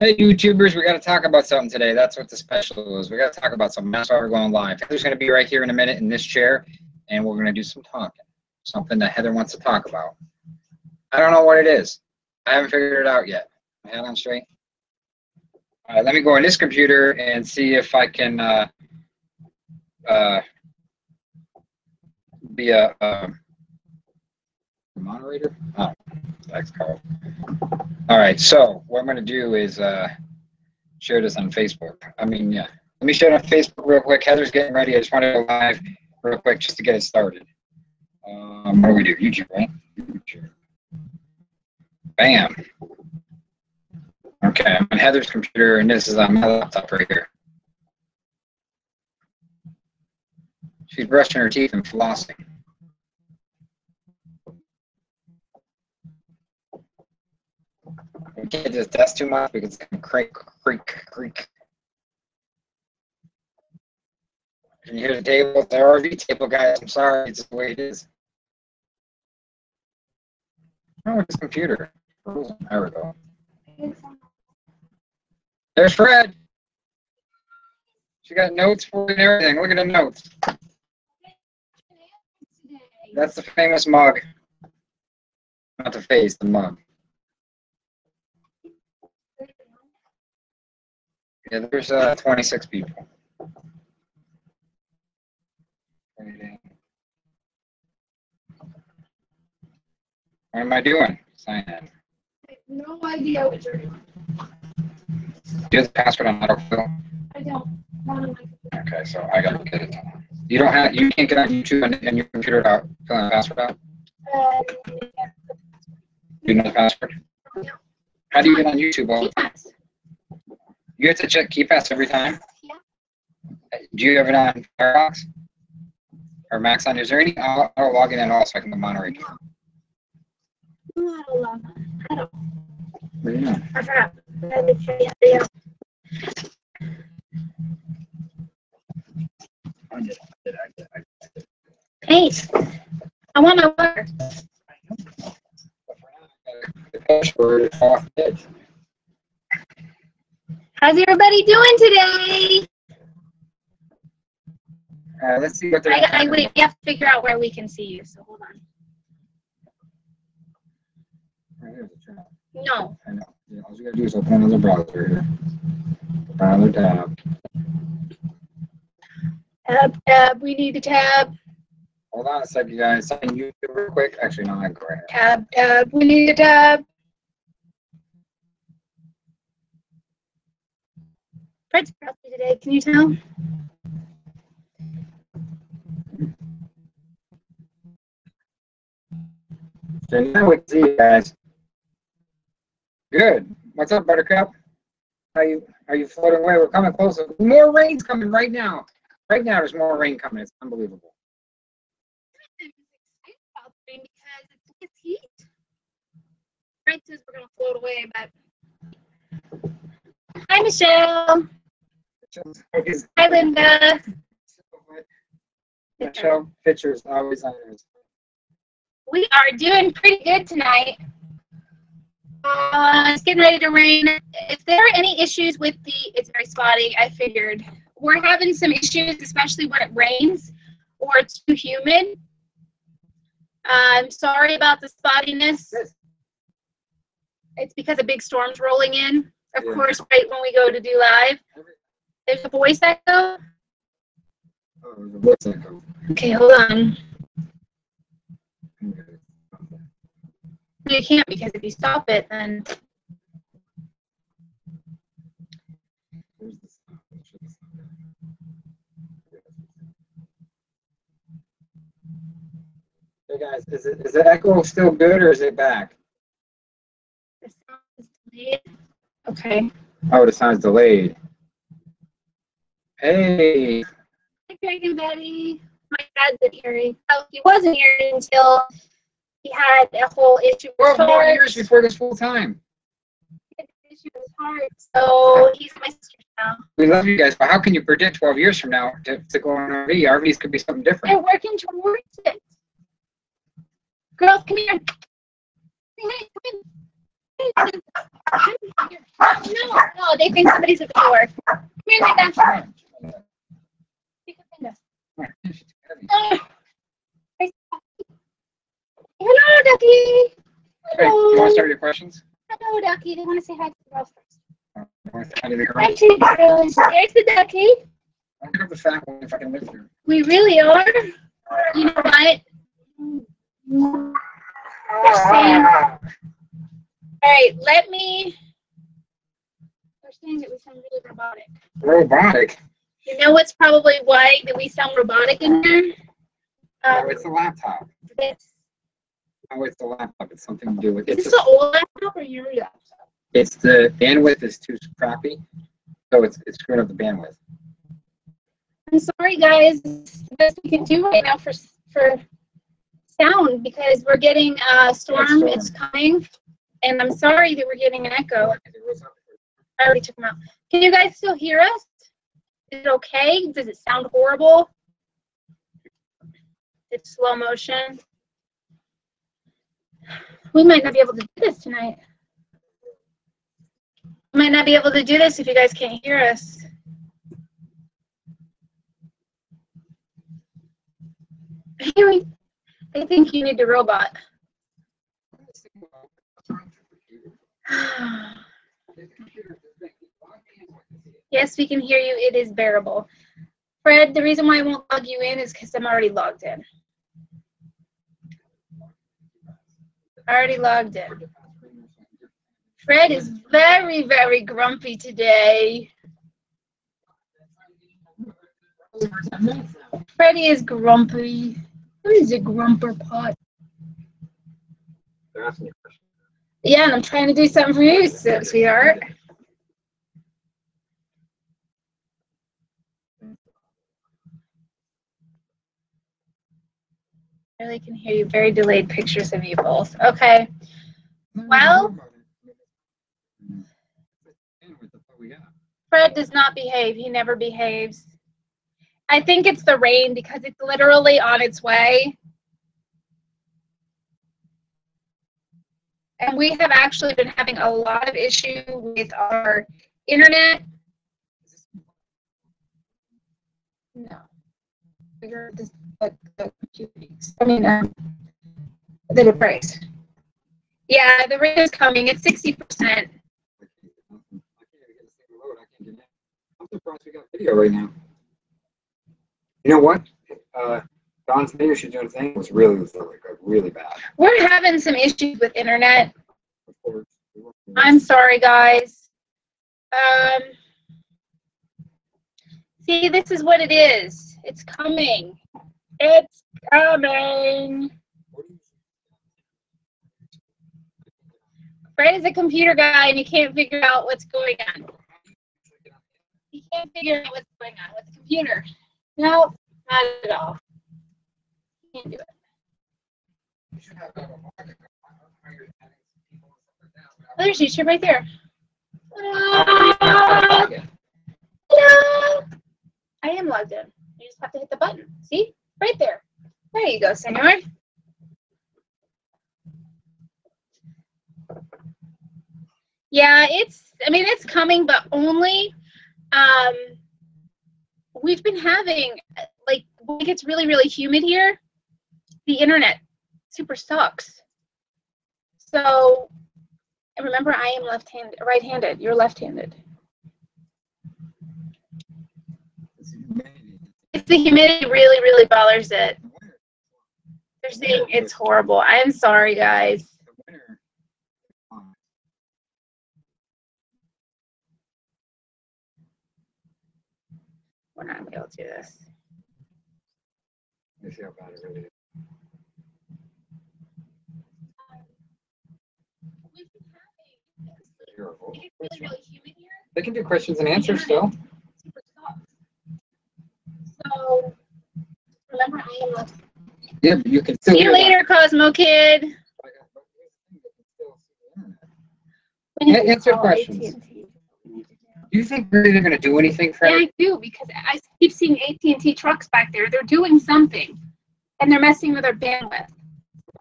Hey, YouTubers, we got to talk about something today. That's what the special is. We got to talk about something. That's why we're going live. Heather's going to be right here in a minute in this chair, and we're going to do some talking. Something that Heather wants to talk about. I don't know what it is. I haven't figured it out yet. My head on straight. All right, let me go on this computer and see if I can be a moderator. Oh, that's cool. All right, so what I'm going to do is share this on Facebook. I mean, yeah. Let me share it on Facebook real quick. Heather's getting ready. I just want to go live real quick just to get it started. What do we do? YouTube, right? YouTube. Bam. Okay, I'm on Heather's computer, and this is on my laptop right here. She's brushing her teeth and flossing. We can't just test too much because it's going to creak, creak, creak. Can you hear the table? The RV table, guys. I'm sorry. It's the way it is. Oh, it's computer. There we go. There's Fred. She got notes for you and everything. Look at the notes. That's the famous mug. Not the face, the mug. Yeah, there's 26 people. What am I doing? Sign in. I have no idea what you're doing. Do you have the password on autofill? I don't. Okay, so I gotta get it. You don't have. You can't get on YouTube and your computer without filling the password out. Do you know the password? No. How do you get on YouTube all the time? You have to check KeyPass every time? Yeah. Do you have it on Firefox? Or Max on? Is there any auto login at all so I can monitor you? I don't. What do you know? I forgot. I had to show you the Hey, I want my water. The password is off it. How's everybody doing today? Let's see what they're Wait, we have to figure out where we can see you, so hold on. No. I know. Yeah, all you gotta do is open another browser here. Browser tab. Tab, we need a tab. Hold on a sec, you guys. Sign YouTube real quick. Actually, no, I can go right here. Tab, we need a tab. Fred's birthday today, can you tell? So now we can see you guys. Good. What's up, Buttercup? Are you floating away? We're coming closer. More rain's coming right now. Right now, there's more rain coming. It's unbelievable. I'm excited about the rain because it's heat. Fred says we're gonna float away, but hi, Michelle. Hi, Linda. Michelle Pitcher's always on yours. We are doing pretty good tonight. It's getting ready to rain. If there are any issues with it's very spotty, I figured. We're having some issues, especially when it rains or it's too humid. I'm sorry about the spottiness. It's because a big storm's rolling in. Of course, right when we go to do live. There's a voice echo. Oh, there's a voice echo. Okay, hold on. You can't, because if you stop it, then hey guys, is the echo still good or is it back? the sound is delayed. Okay. Oh, the sound's delayed. Hey. Hi, Greg and Betty. My dad's been hearing. Oh, he wasn't hearing until he had a whole issue with 12 his more heart. years before this full time. He had an issue with his heart, so he's my sister now. We love you guys, but how can you predict 12 years from now to go on RV? RVs could be something different. They're working towards it. Girls, come here. Come here. Come here. No, they think somebody's at the door. Come here, Linda. Hello, Ducky. Hey, you want to start your questions? Hello, Ducky. They want to say hi to the girls first. Hi to the girl. Hi to the girls. There's the Ducky. I'll pick up the fat one if I can live here. We really are. You know what? They're saying, all right, let me. They're saying that we sound really robotic. Robotic? You know what's probably why that we sound robotic in there? No, it's the laptop. This. No, it's the laptop. It's something to do with. Is this the old laptop or your laptop? It's the bandwidth is too crappy, so it's screwing up the bandwidth. I'm sorry, guys. It's the best we can do right now for sound because we're getting a storm. It's coming, and I'm sorry that we're getting an echo. I already took them out. Can you guys still hear us? Is it okay? Does it sound horrible? It's slow motion. We might not be able to do this tonight. We might not be able to do this if you guys can't hear us. I think you need the robot. Yes, we can hear you. It is bearable. Fred, the reason why I won't log you in is because I'm already logged in. Already logged in. Fred is very, very grumpy today. Freddie is grumpy. Who is a grumper pot? Yeah, and I'm trying to do something for you, sweetheart. I really can hear you. Very delayed pictures of you both. Okay. Well, Fred does not behave. He never behaves. I think it's the rain because it's literally on its way. And we have actually been having a lot of issue with our internet. No. The device. Yeah, the rain is coming. It's 60%. I'm surprised we got video right now. You know what? Don's video she's doing thing was really good, really bad. We're having some issues with internet. I'm sorry, guys. See, this is what it is. It's coming. It's coming. Fred is a computer guy, and he can't figure out what's going on. He can't figure out what's going on with the computer. No, not at all. He can't do it. Oh, there's YouTube right there. Hello. Hello. I am logged in. You just have to hit the button. See? Right there. There you go, senor. Yeah, it's coming, but only, we've been having, like, when it gets really, really humid here, the internet super sucks. So, and remember, I am right-handed. You're left-handed. It's the humidity really, really bothers it. They're saying it's horrible. I'm sorry, guys. We're not going to be able to do this. Let me see how bad it really is. It's really humid here. They can do questions and answers still. So, remember, I am left. Yeah, but you can still. See you later, Cosmo Kid. Answer questions. Do you think really they're going to do anything, Fred? Yeah, I do, because I keep seeing AT&T trucks back there. They're doing something, and they're messing with our bandwidth.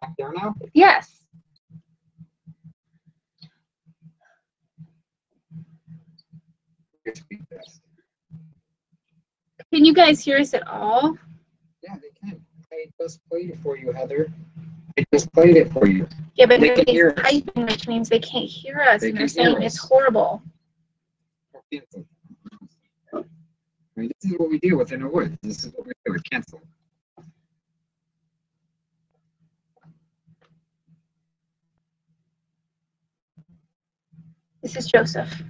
Back there now? Yes. your speed test. Can you guys hear us at all? Yeah, they can. I just played it for you, Heather. I just played it for you. Yeah, but They can hear nobody's us. typing, which means they can't hear us, They and can they're hear saying it's us. horrible. I mean, this is what we deal with in the woods. This is what we do. Cancel. This is Joseph.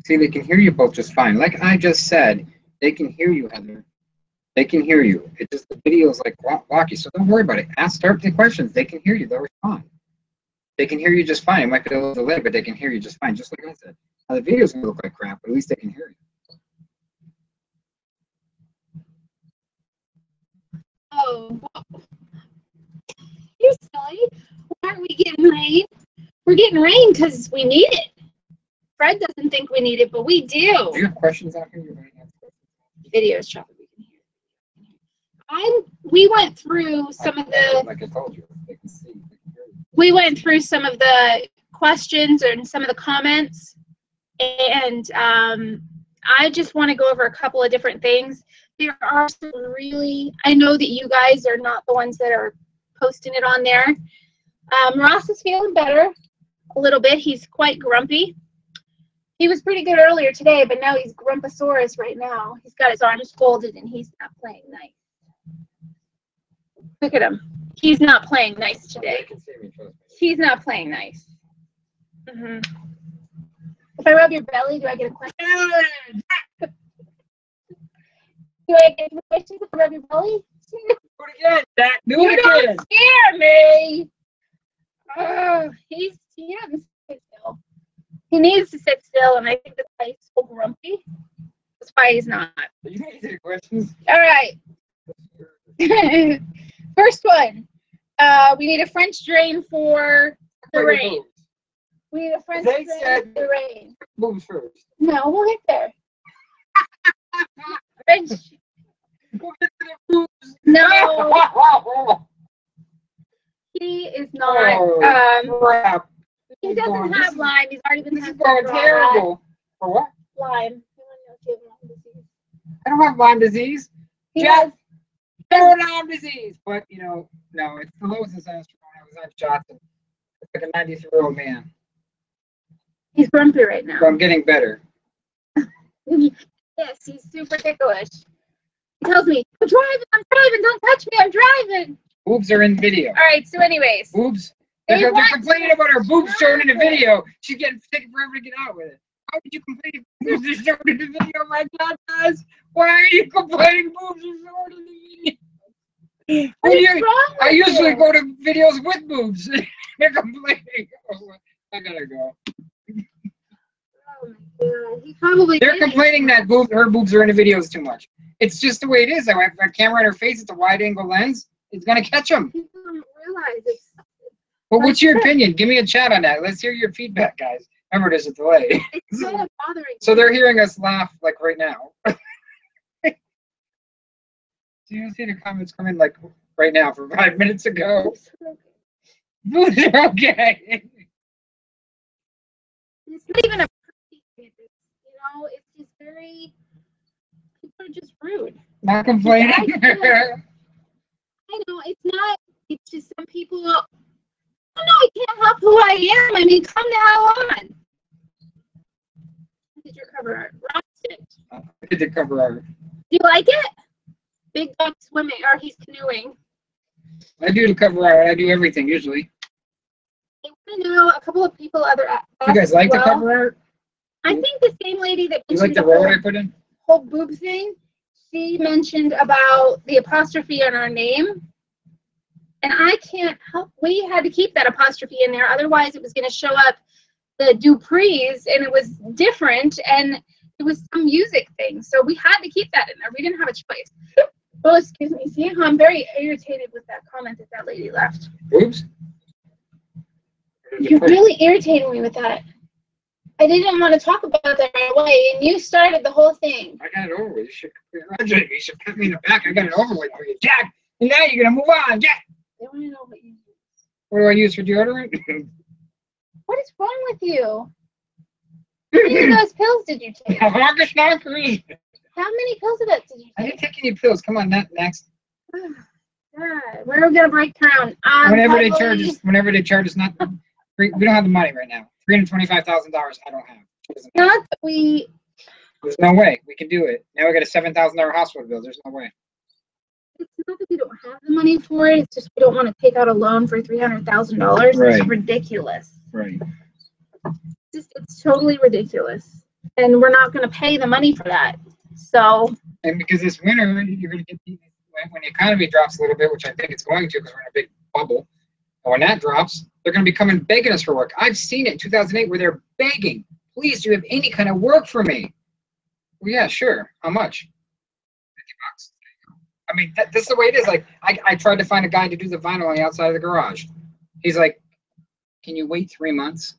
See, they can hear you both just fine. Like I just said, they can hear you, Heather. They can hear you. It just the video is like wacky, so don't worry about it. Start the questions. They can hear you. They'll respond. They can hear you just fine. It might be a little delayed, but they can hear you just fine. Just like I said. Now the video's gonna look like crap, but at least they can hear you. Oh, you're silly. Why aren't we getting rain? We're getting rain because we need it. Fred doesn't think we need it, but we do. Do you have questions out here? You're writing out questions? Videos, chopping. We went through some of the. Like I told you, they can see. They can hear you. We went through some of the questions and some of the comments, and I just want to go over a couple of different things. There are some really. I know that you guys are not the ones that are posting it on there. Ross is feeling better a little bit. He's quite grumpy. He was pretty good earlier today, but now he's Grumposaurus right now. He's got his arms folded and he's not playing nice. Look at him. He's not playing nice today. He's not playing nice. Mm-hmm. If I rub your belly, do I get a question? Do I get questions if I rub your belly? Do it again, Jack. Do You it don't again. scare me. Oh, he doesn't sit still. He needs to sit still, and I think that's why he's so grumpy. That's why he's not. You guys have questions? All right. First one. We need a French drain for the rain. We need a French drain for the rain. Boobs first. No, we'll get there. French. We'll get to the boobs. No, he is not. Crap. He doesn't have Lyme. He's already been This is tested going for all terrible. For what? that. Lyme. I don't have Lyme disease. He Jack, has. no Lyme disease. But, you know, no, it's the lowest disaster when I was on Johnson. It's like a 93-year-old man. He's grumpy right now. So I'm getting better. Yes, he's super ticklish. He tells me, I'm driving, don't touch me, I'm driving. Boobs are in video. All right, so anyways. Boobs? They They're want complaining to about her boobs showing in the stop it. video. She's getting taking forever to get out with it. How did you complain if boobs are shown in the video, my God does? Why are you complaining boobs are shown in the video? What is wrong I with usually you? go to videos with boobs. They're complaining. Oh, I gotta go. Oh my God, he probably They're did. complaining that her boobs are in the videos too much. It's just the way it is. I have a camera in her face. It's a wide-angle lens. It's gonna catch them. People don't realize it's. But what's your opinion? Give me a chat on that. Let's hear your feedback, guys. Remember, there's a delay. It's kind of bothering me. So they're hearing us laugh like right now. Do you see the comments come in like right now from 5 minutes ago? Boobs are okay. It's not even a you know, it's just very. People are just rude. Not complaining. I know it's not. It's just some people. Oh no, I can't help who I am. I mean, come the hell on. Did your cover art? Ross did. I did the cover art. Do you like it? Big Buck swimming, or he's canoeing. I do the cover art. I do everything usually. I want to know a couple of people other. You guys like the cover art? I think the same lady that You like mentioned the road I put in? whole boob thing. She mentioned about the apostrophe on our name. And I can't help, we had to keep that apostrophe in there. Otherwise, it was going to show up the Duprees, and it was different, and it was some music thing. So we had to keep that in there. We didn't have a choice. Oh, excuse me. See how I'm very irritated with that comment that lady left. Boobs? You're really irritating me with that. I didn't want to talk about that right away, and you started the whole thing. I got it over with. You should congratulate me. You should pat me in the back. I got it over with for you. Jack, And now you're gonna move on. Yeah. They want to know what you use. What do I use for deodorant? What is wrong with you? How many of those pills did you take? How Honker Schnockers. many pills of that did you I take? didn't take any pills. Come on, next. God, we're gonna break down. Whenever they charge us, not we don't have the money right now. $325,000. I don't have. Not that we. There's no way we can do it. Now we got a $7,000 hospital bill. There's no way. It's not that we don't have the money for it. It's just we don't want to take out a loan for $300,000. Right. It's ridiculous. Right. It's totally ridiculous, and we're not going to pay the money for that. So. And because this winter, you're going to get when the economy drops a little bit, which I think it's going to because we're in a big bubble. And when that drops, they're going to be coming begging us for work. I've seen it in 2008 where they're begging, please, do you have any kind of work for me? Well, yeah, sure. How much? $50. I mean, this is the way it is. Like, I tried to find a guy to do the vinyl on the outside of the garage. He's like, can you wait 3 months?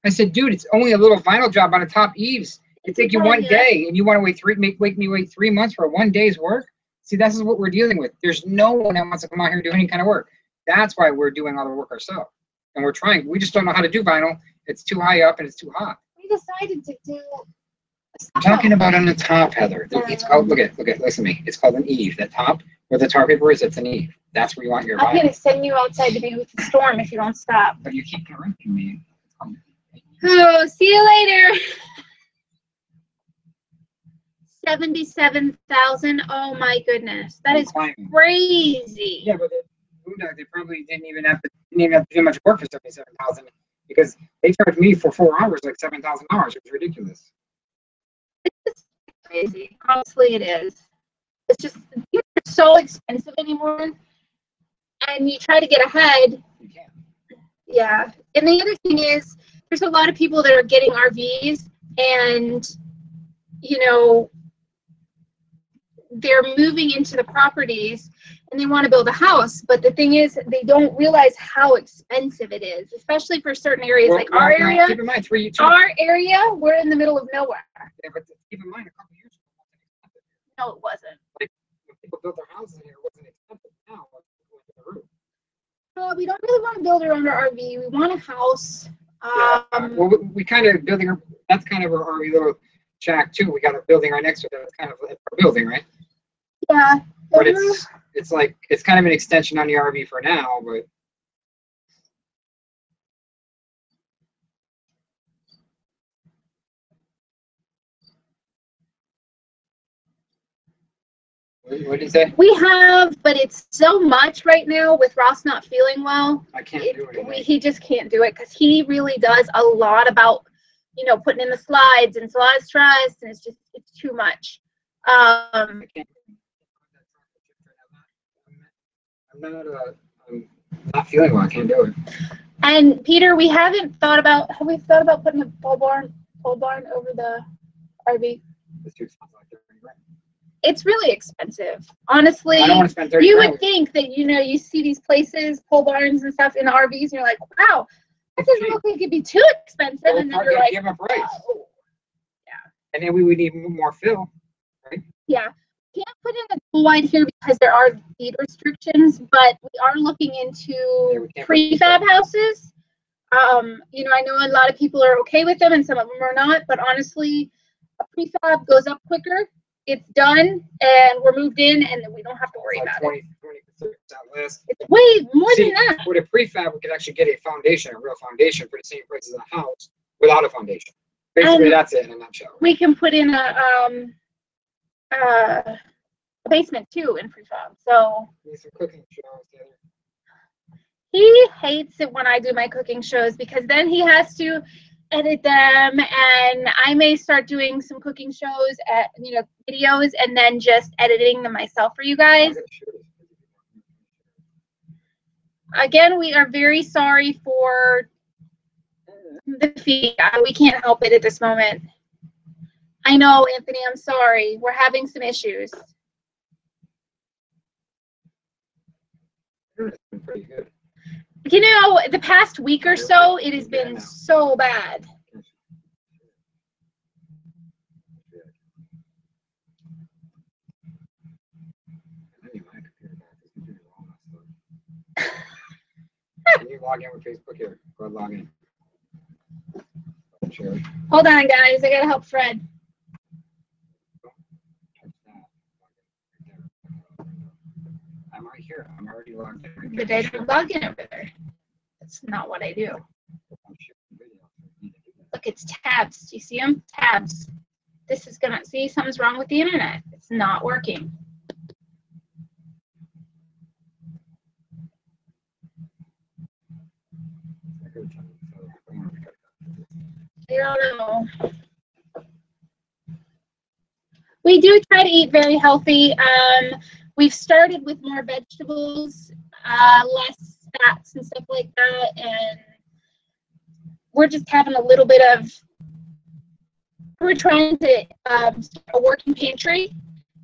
I said, dude, it's only a little vinyl job on the top eaves. It take you one day, and you want to make me wait 3 months for one day's work? See, this is what we're dealing with. There's no one that wants to come out here and do any kind of work. That's why we're doing all the work ourselves. And we're trying. We just don't know how to do vinyl. It's too high up and it's too hot. We decided to do. I'm talking about on the top, Heather. It's called, look at, listen to me. It's called an eave. That top where the tar paper is, it's an eave. That's where you want your vinyl. I'm going to send you outside to be with the storm if you don't stop. But you keep correcting me. Oh, see you later. 77,000. Oh my goodness, that is crazy. Yeah, but they probably didn't even have to do much work for 77,000 because they charged me for 4 hours like $7,000. It was ridiculous. It's just crazy. Honestly, it is. It's just they're so expensive anymore, and you try to get ahead. You can't. Yeah, and the other thing is, there's a lot of people that are getting RVs, and you know, they're moving into the properties and they want to build a house, but the thing is they don't realize how expensive it is, especially for certain areas. Like our area, keep in mind, our area, we're in the middle of nowhere. Yeah, but keep in mind, a couple years ago, it wasn't expensive. No, it wasn't. Like when people built their houses here, it wasn't expensive. Now it's the roof. We don't really want to build around our RV. We want a house. Well, we kind of building. That's kind of our RV little shack too. We got a building right next to it. That's kind of our building, right? Yeah. But it's like it's kind of an extension on the RV for now, but. What did you say? We have, but it's so much right now with Ross not feeling well. I can't do it. He just can't do it because he really does a lot about, you know, putting in the slides, and it's a lot of stress, and it's too much. I'm not feeling well. I can't do it. And Peter, have we thought about putting a pole barn over the RV? It's really expensive, honestly. I don't want to spend $30,000. You would think that, you know, you see these places, pole barns and stuff in RVs, and you're like, wow, that doesn't look like it'd be too expensive. Well, and then you're like, give a price. oh. Yeah. And then we would need more fill, right? Yeah. Can't put in a pool wide here because there are deed restrictions, but we are looking into prefab houses. You know, I know a lot of people are okay with them and some of them are not, but honestly, a prefab goes up quicker. It's done and we're moved in, and then we don't have to worry about it. 20% less. It's way more than that. With a prefab, we could actually get a real foundation for the same price as a house without a foundation. Basically, that's it in a nutshell. We can put in a basement too in prefab. So some cooking shows there. He hates it when I do my cooking shows because then he has to edit them, and I may start doing some cooking shows at, you know, videos, and then just editing them myself for you guys. Again, we are very sorry for the fee. We can't help it at this moment. I know, Anthony, I'm sorry. We're having some issues. It's been pretty good. You know, the past week or so, it has been so bad. me log in with Facebook here. Go ahead, log in. Sure. Hold on, guys. I gotta help Fred. I'm right here. I'm already logged in. Right But I don't log in over there. That's not what I do. Look, it's tabs. Do you see them? Tabs. This is gonna see something's wrong with the internet. It's not working. I don't know. We do try to eat very healthy. We've started with more vegetables, less fats and stuff like that, and we're just having a little bit of. We're trying to start a working pantry,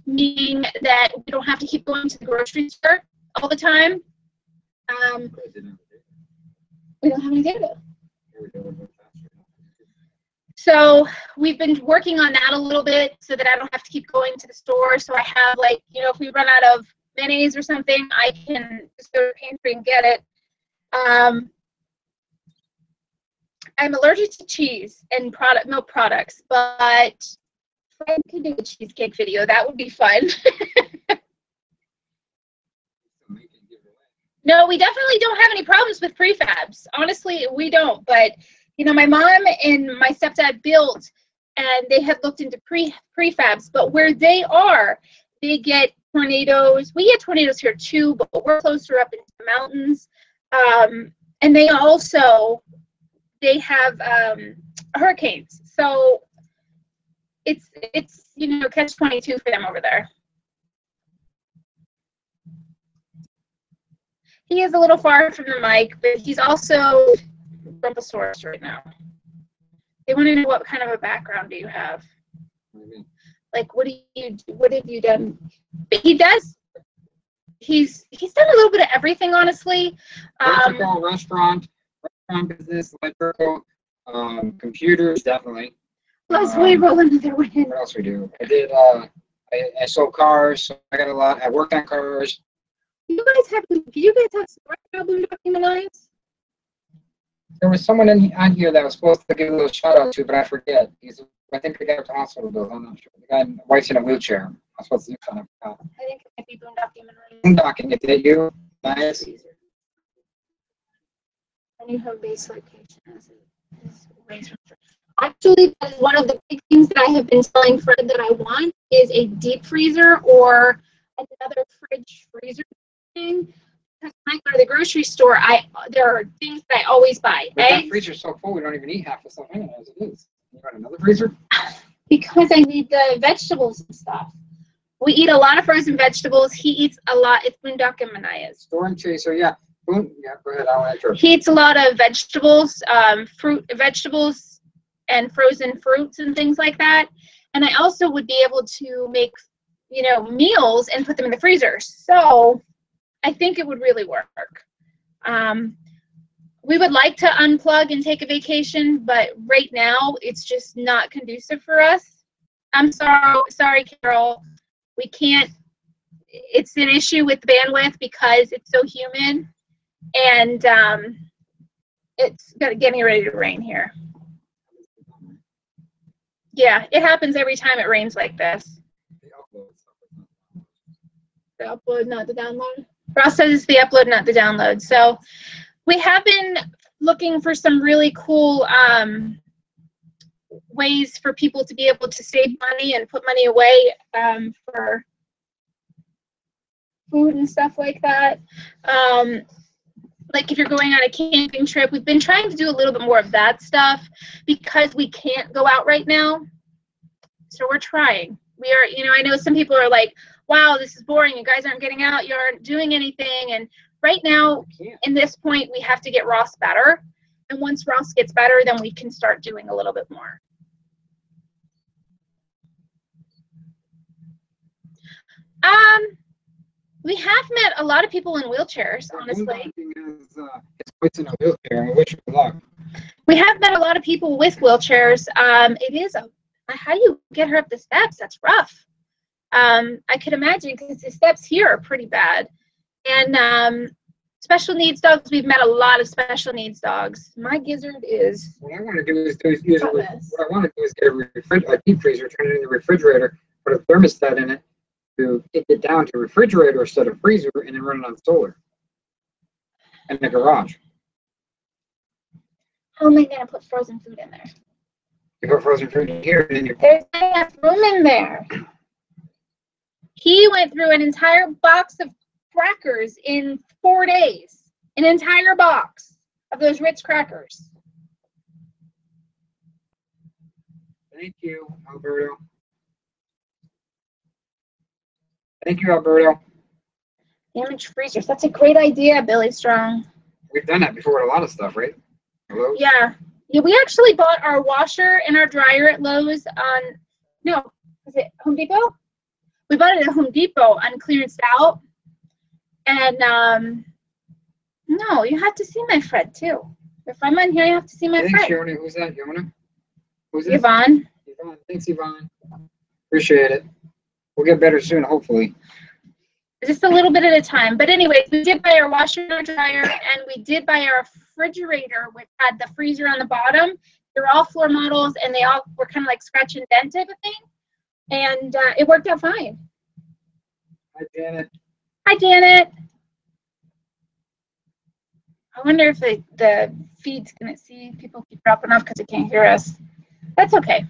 meaning that we don't have to keep going to the grocery store all the time. We don't have any data. So we've been working on that a little bit so that I don't have to keep going to the store. So I have, like, you know, if we run out of mayonnaise or something, I can just go to the pantry and get it. I'm allergic to cheese and milk products, but Fred could do a cheesecake video. That would be fun. No, we definitely don't have any problems with prefabs. Honestly, we don't. But, you know, my mom and my stepdad built, and they had looked into prefabs. But where they are, they get tornadoes. We get tornadoes here too, but we're closer up into the mountains. And they also, they have hurricanes. So it's you know, catch-22 for them over there. He is a little far from the mic, but he's also Grumpasaurus right now. They want to know what kind of a background do you have? Like, what have you done? But he does. He's done a little bit of everything, honestly. Electrical, restaurant business, electrical, computers, definitely. Let's wait, roll another one in. What else we do? I did. I sold cars. So I got a lot. I worked on cars. Do you guys have stories about Boondock Human Alliance? There was someone on here that was supposed to give a little shout out to, but I forget. I think the guy with the hospital bill. I'm not sure. The guy, wife's in a wheelchair. I'm supposed to do something. I think it might be Boondock Human Alliance. Boondocking, is that you? Nice. A new home base location is actually, that is one of the big things that I have been telling Fred that I want is a deep freezer or another fridge freezer thing. Because when I go to the grocery store, there are things that I always buy. But that freezer's so full, we don't even eat half the stuff in it as it is. You got another freezer? Because I need the vegetables and stuff. We eat a lot of frozen vegetables. He eats a lot. It's Boondock and Manaya's. Storm chaser, yeah. Boom. Yeah, go ahead. I want to. He eats a lot of vegetables, vegetables, and frozen fruits and things like that. And I also would be able to make, you know, meals and put them in the freezer. So I think it would really work. We would like to unplug and take a vacation, but right now it's just not conducive for us. I'm sorry, Carol. We can't. It's an issue with bandwidth because it's so humid, and it's getting ready to rain here. Yeah, it happens every time it rains like this. The upload, not the download. Ross says it's the upload, not the download. So we have been looking for some really cool ways for people to be able to save money and put money away for food and stuff like that. Like if you're going on a camping trip, we've been trying to do a little bit more of that stuff because we can't go out right now. So we're trying. We are, you know, I know some people are like, wow, this is boring. You guys aren't getting out. You aren't doing anything. And right now, in this point, we have to get Ross better. And once Ross gets better, then we can start doing a little bit more. We have met a lot of people in wheelchairs, honestly. It's in a wheelchair. I wish you luck. We have met a lot of people with wheelchairs. It is how do you get her up the steps? That's rough. I could imagine because the steps here are pretty bad. And Special needs dogs, we've met a lot of special needs dogs. My gizzard is What I want to do is use what I want to do is get a deep freezer, turn it into a refrigerator, put a thermostat in it to get it down to refrigerator instead of freezer, and then run it on solar. In the garage. How am I gonna put frozen food in there? You put frozen food in here, and then you. There's not enough room in there. He went through an entire box of crackers in 4 days. An entire box of those Ritz crackers. Thank you, Alberto. Thank you, Alberto. Damaged freezers. That's a great idea, Billy Strong. We've done that before with a lot of stuff, right? Hello? Yeah. Yeah, we actually bought our washer and our dryer at Lowe's on, no, was it Home Depot? We bought it at Home Depot on clearance out. And, no, you have to see my Fred, too. If I'm on here, you have to see my Thanks, Fred. Yona. Who's that, Yona? Who's this? Yvonne. Yvonne. Thanks, Yvonne. Appreciate it. We'll get better soon, hopefully. Just a little bit at a time. But anyways, we did buy our washer and our dryer, and we did buy our refrigerator, which had the freezer on the bottom. They're all floor models, and they all were kind of like scratch and dent type of thing. And it worked out fine. Hi, Janet. Hi, Janet. I wonder if the feed's going to see people keep dropping off because they can't hear us. That's okay.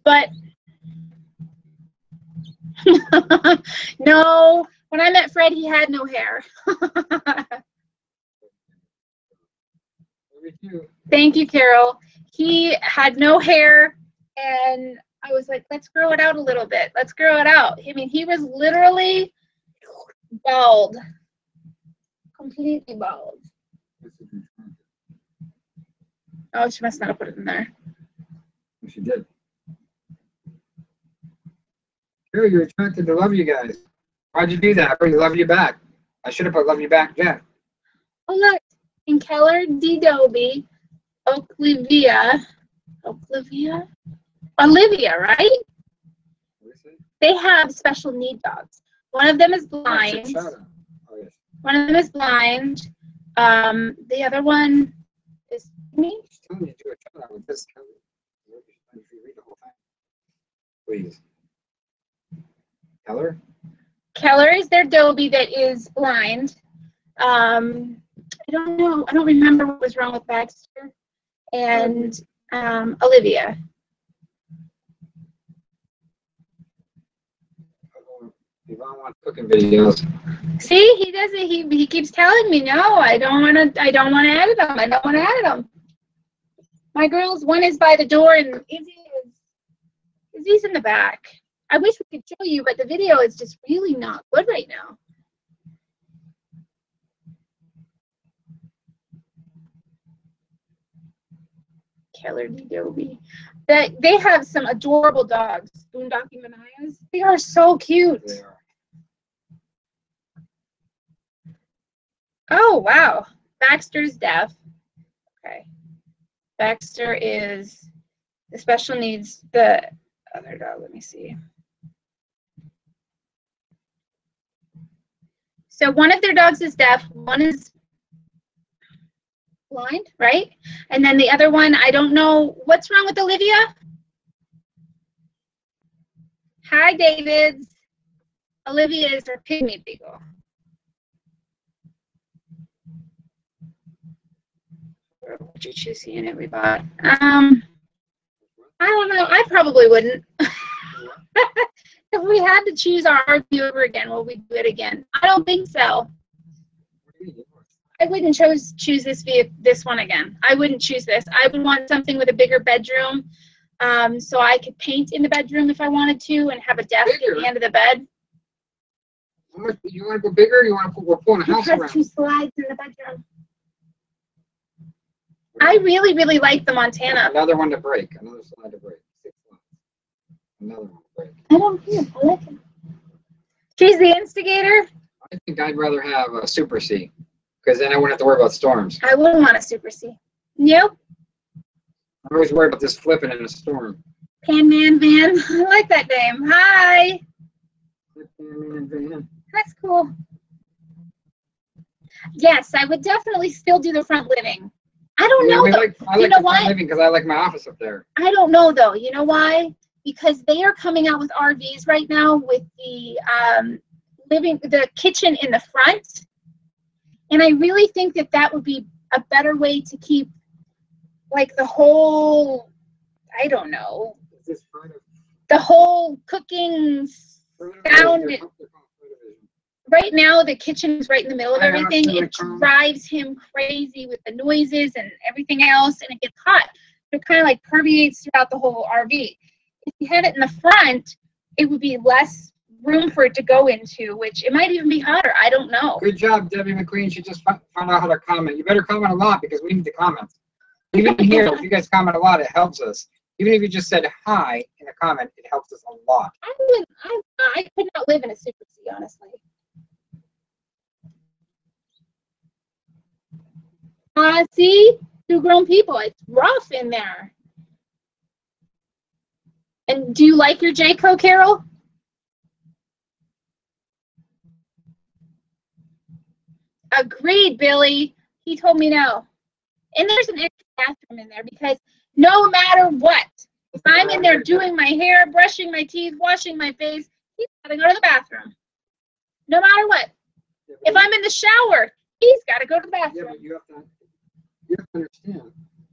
But no, when I met Fred, he had no hair. Thank you, Carol. He had no hair, and I was like, let's grow it out a little bit. Let's grow it out. I mean, he was literally bald, completely bald. Oh, she must not have put it in there. She did. Carol, you're attracted to love you guys. Why'd you do that? I already love you back. I should have put love you back, Jack. Oh, look. In Keller, D. Dobie, Olivia, right? They have special need dogs. One of them is blind. Oh, yes. One of them is blind. The other one is me. She's telling you to do a shout out with this. Read the whole thing. Please. Keller? Keller is their Dobie that is blind. I don't know. I don't remember what was wrong with Baxter. And Olivia. Yvonne wants cooking videos. See, he does it. He keeps telling me, no, I don't want to edit them. I don't want to edit them. My girls, one is by the door, and Izzy's in the back. I wish we could show you, but the video is just really not good right now. Keller D. Dobie. They have some adorable dogs. Boondocking Manias. They are so cute. They are. Oh, wow. Baxter's deaf. Okay. Baxter is the special needs, the other dog. Let me see. So one of their dogs is deaf. One is blind, right? And then the other one, I don't know. What's wrong with Olivia? Hi, David. Olivia is her pygmy beagle. Would you choose the unit we bought? I don't know. I probably wouldn't. If we had to choose our RV over again, will we do it again? I don't think so. I wouldn't choose this one again. I wouldn't choose this. I would want something with a bigger bedroom, so I could paint in the bedroom if I wanted to, and have a desk at the end of the bed. You want to go bigger? Or you want to we're pulling a house around? 2 slides in the bedroom. I really, really like the Montana. Another one to break. Another slide to break. 6 slides. Another one to break. I don't care. I like it. She's the instigator. I think I'd rather have a Super C, because then I wouldn't have to worry about storms. I wouldn't want a Super C. Nope. I'm always worried about this flipping in a storm. Pan Man Van. I like that name. Hi. Pan Man Van. That's cool. Yes, I would definitely still do the front living. I don't know. I like You know the what? front living because I like my office up there. I don't know though. You know why? Because they are coming out with RVs right now with the the kitchen in the front, and I really think that that would be a better way to keep like the whole, I don't know, Is this part of the whole cooking sound. Right now, the kitchen is right in the middle of I everything. know, It drives him crazy with the noises and everything else, and it gets hot. It kind of like permeates throughout the whole RV. If you had it in the front, it would be less room for it to go into, which it might even be hotter. I don't know. Good job, Debbie McQueen. She just found out how to comment. You better comment a lot because we need the comments. Even here, if you guys comment a lot, it helps us. Even if you just said hi in a comment, it helps us a lot. I could not live in a Super C, honestly. See, 2 grown people. It's rough in there. And do you like your Jayco, Carol? Agreed, Billy. He told me no. And there's an extra bathroom in there because no matter what, if I'm in there doing my hair, brushing my teeth, washing my face, he's got to go to the bathroom. No matter what. If I'm in the shower, he's got to go to the bathroom. Yeah, but you have to understand.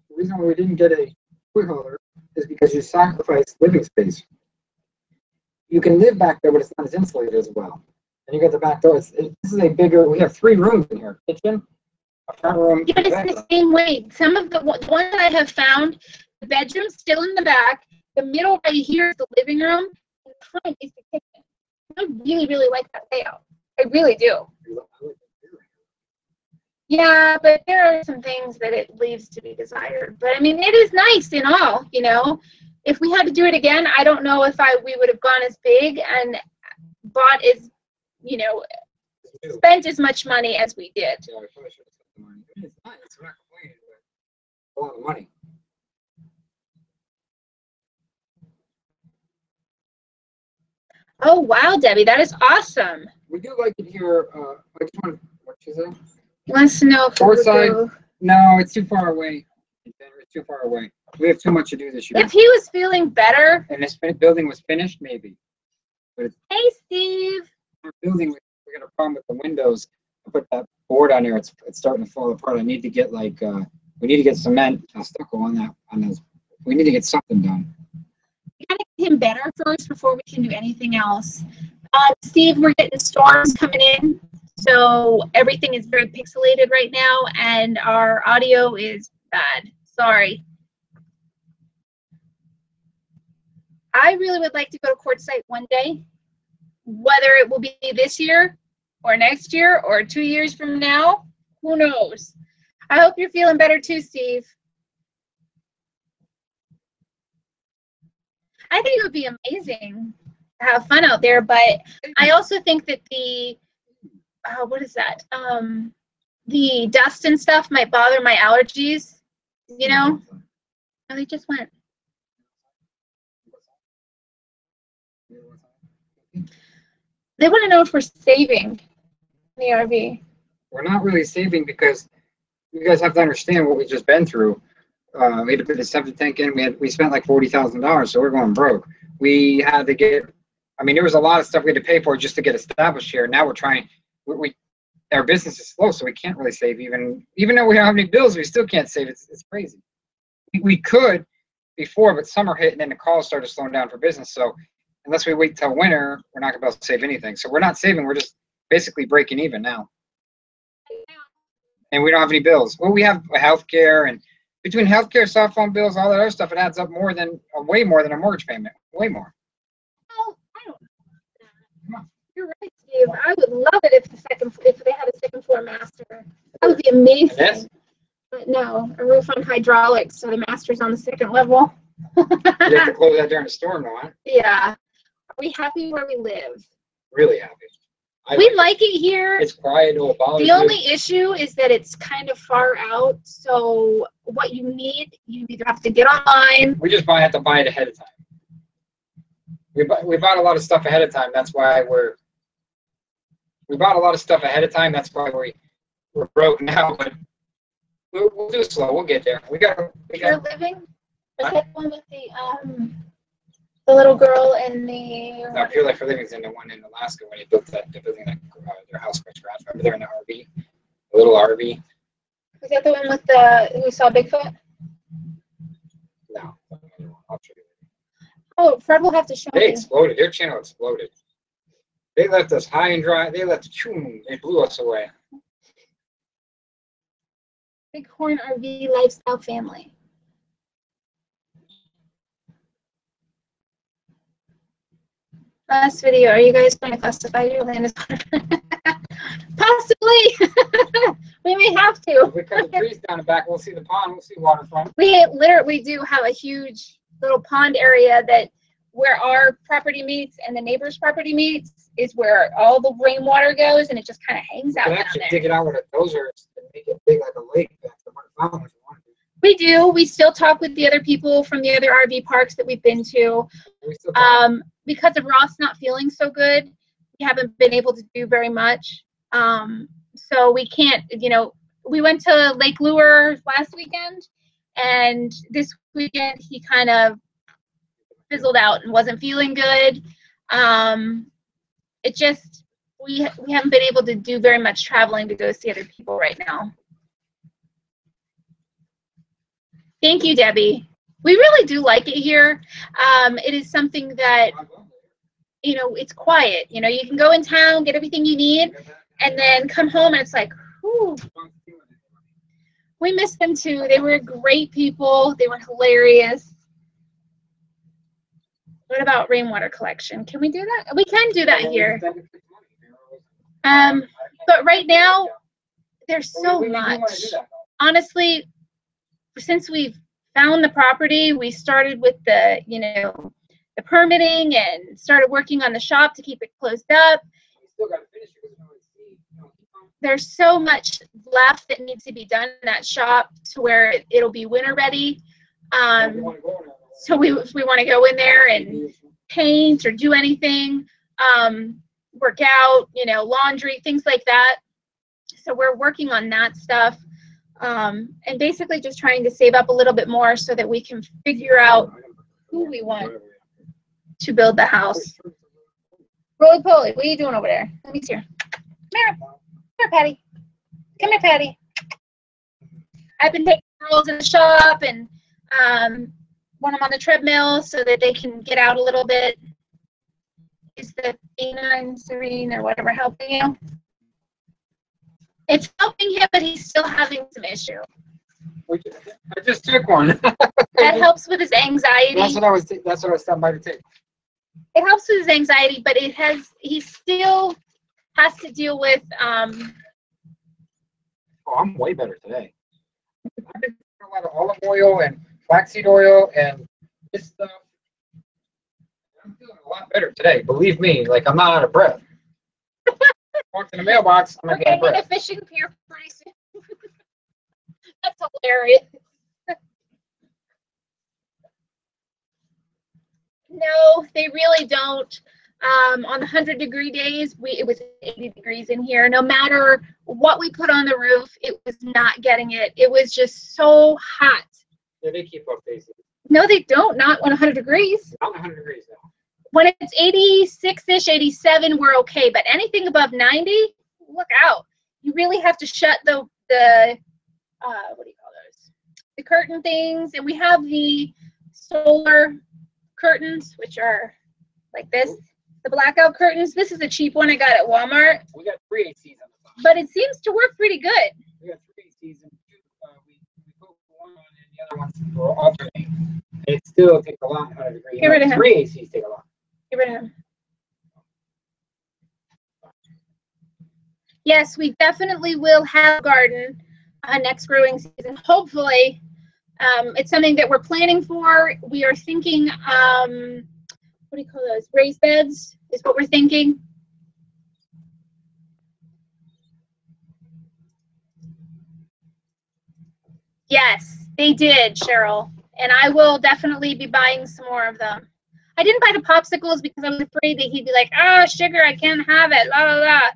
The reason why we didn't get a toy hauler is because you sacrifice living space. You can live back there, but it's not as insulated as well. And you got the back door. This is a bigger. We have 3 rooms in here: kitchen, a front room. Yeah, but it's the same way. Some of the ones that I have found, the bedroom's still in the back. The middle right here is the living room. And the front is the kitchen. I really, really like that layout. I really do. Yeah, but there are some things that it leaves to be desired. But I mean, it is nice in all, you know. If we had to do it again, I don't know if we would have gone as big and bought as, you know, spent as much money as we did. Yeah, I probably should have spent the money. It's nice. I'm not complaining, but a lot of money. Oh, wow, Debbie, that is awesome. We do like it here. I just want what you say? He wants to know if North side? No, it's too far away. It's too far away. We have too much to do this year. If he was feeling better. And this building was finished, maybe. But Hey, Steve. Our building, we got a problem with the windows. I put that board on there. It's starting to fall apart. I need to get like we need to get cement stucco on that on those. We need to get something done. We gotta get him better first before we can do anything else. Steve, we're getting storms coming in, so everything is very pixelated right now, and our audio is bad. Sorry. I really would like to go to Quartzsite one day, whether it will be this year or next year or 2 years from now, who knows. I hope you're feeling better too, Steve. I think it would be amazing to have fun out there, but I also think that the, what is that? The dust and stuff might bother my allergies, you know? Oh, they just went. They want to know if we're saving the RV. We're not really saving because you guys have to understand what we've just been through. We had to put the septic tank in. We spent like $40,000, so we're going broke. We had to get. I mean, there was a lot of stuff we had to pay for just to get established here. Now we're trying. Our business is slow, so we can't really save. Even though we don't have any bills, we still can't save. It's crazy. We could before, but summer hit and then the calls started slowing down for business. So unless we wait till winter, we're not gonna be able to save anything. So we're not saving. We're just basically breaking even now. And we don't have any bills. Well, we have healthcare, and between healthcare, cell phone bills, all that other stuff, it adds up way more than a mortgage payment. Way more. Oh, I don't know. You're right, Steve. I would love it if they had a second floor master. That would be amazing. But no, a roof on hydraulics, so the master's on the second level. You have to close that during the storm, though, huh? Yeah. Are we happy where we live? Really happy. We like it here. It's quiet. The only issue is that it's kind of far out. So what you need, you either have to get online. We just have to buy it ahead of time. We bought a lot of stuff ahead of time. That's why we bought a lot of stuff ahead of time. That's why we're broke now, but we'll do it slow. We'll get there. We got. Pure Living? Is that the one with the little girl and the... No, Pure Life for Living is in the one in Alaska when they built that, they're building that, their house from scratch. Remember they're in the RV, a little RV. Was that the one with the who saw Bigfoot? No, I'll show you. Oh, Fred will have to show They me. exploded. Their channel exploded. They left us high and dry. They left. They blew us away. Bighorn RV Lifestyle Family. Last video, are you guys going to classify your land as possibly? We may have to. If we cut the trees down the back, we'll see the pond. We'll see waterfront. We literally do have a huge little pond area that where our property meets and the neighbor's property meets is where all the rainwater goes, and it just kind of hangs out You can down actually there. dig it out with a dozer and make it big like a lake. That's the fountain if you want to. We do. We still talk with the other people from the other RV parks that we've been to. We still talk. Because of Ross not feeling so good, we haven't been able to do very much. So we can't, we went to Lake Lure last weekend, and this weekend he kind of fizzled out and wasn't feeling good. It just, we haven't been able to do very much traveling to go see other people right now. Thank you, Debbie. We really do like it here. It is something that, it's quiet. You can go in town, get everything you need, and then come home and it's like, whew. We miss them too. They were great people. They were hilarious. What about rainwater collection? Can we do that? We can do that here. But right now, there's so much. Honestly, since we've found the property, we started with the, the permitting and started working on the shop to keep it closed up. There's so much left that needs to be done in that shop to where it'll be winter ready. So we want to go in there and paint or do anything, work out, laundry, things like that. So we're working on that stuff. And basically just trying to save up a little bit more so that we can figure out who we want to build the house. Roly poly, what are you doing over there? Let me see her. Come here. Come here, Patty. Come here, Patty. I've been taking girls in the shop and want them on the treadmill so that they can get out a little bit. Is the A9 Serene or whatever helping you? It's helping him, but he's still having some issue. I just took one. That helps with his anxiety. That's what I was stopping by to take. It helps with his anxiety, but he still has to deal with Oh, I'm way better today. I've been doing a lot of olive oil and flaxseed oil and this stuff. I'm feeling a lot better today. Believe me, like I'm not out of breath. Walked in the mailbox, I'm we're not getting getting a breath. fishing pier pretty soon. That's hilarious. No, they really don't. On the 100-degree days, it was 80 degrees in here. No matter what we put on the roof, it was not getting it. It was just so hot. Yeah, they keep up facing. No, they don't. Not 100 degrees. Not 100 degrees now. When it's 86-ish, 87, we're okay. But anything above 90, look out. You really have to shut the what do you call those? The curtain things. And we have the solar curtains, which are like this. The blackout curtains. This is a cheap one I got at Walmart. We got 3 ACs on the top. But it seems to work pretty good. We got 3 ACs and we put one on and the other ones will alternate. It still takes a lot 100 degrees. Get rid of him. 3 ACs take a lot. Get rid of him. Yes, we definitely will have a garden next growing season. Hopefully, it's something that we're planning for. We are thinking, what do you call those? Raised beds is what we're thinking. Yes, they did, Cheryl. And I will definitely be buying some more of them. I didn't buy the popsicles because I was afraid that he'd be like, sugar, I can't have it, la, la, la.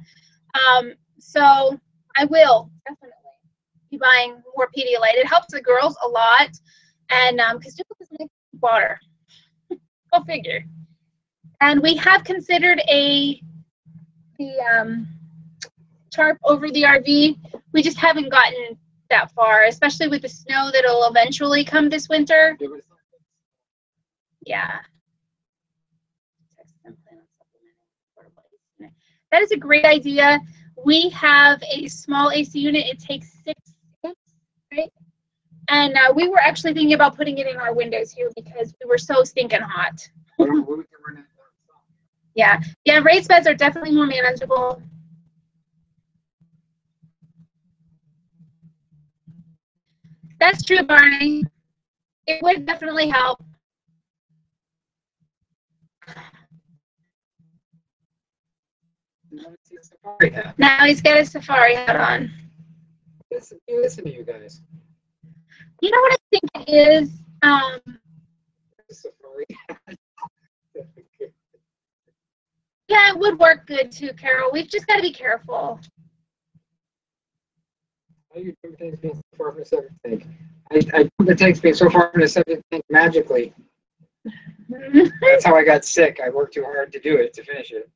So I will definitely be buying more Pedialyte. It helps the girls a lot, and because Jill doesn't like water. Go figure. And we have considered the tarp over the RV. We just haven't gotten that far, especially with the snow that'll eventually come this winter. Yeah. That is a great idea. We have a small AC unit. It takes 6, right? And we were actually thinking about putting it in our windows here because we were so stinking hot. Yeah. Yeah, raised beds are definitely more manageable. That's true, Barney. It would definitely help. Now he's got a safari hat on. Listen to you guys. You know what I think it is? Safari hat. Yeah, it would work good too, Carol. We've just got to be careful. How do you jump the tanks being so far from the septic tank? I jumped the tanks being so far from the septic tank magically. That's how I got sick. I worked too hard to do it, to finish it.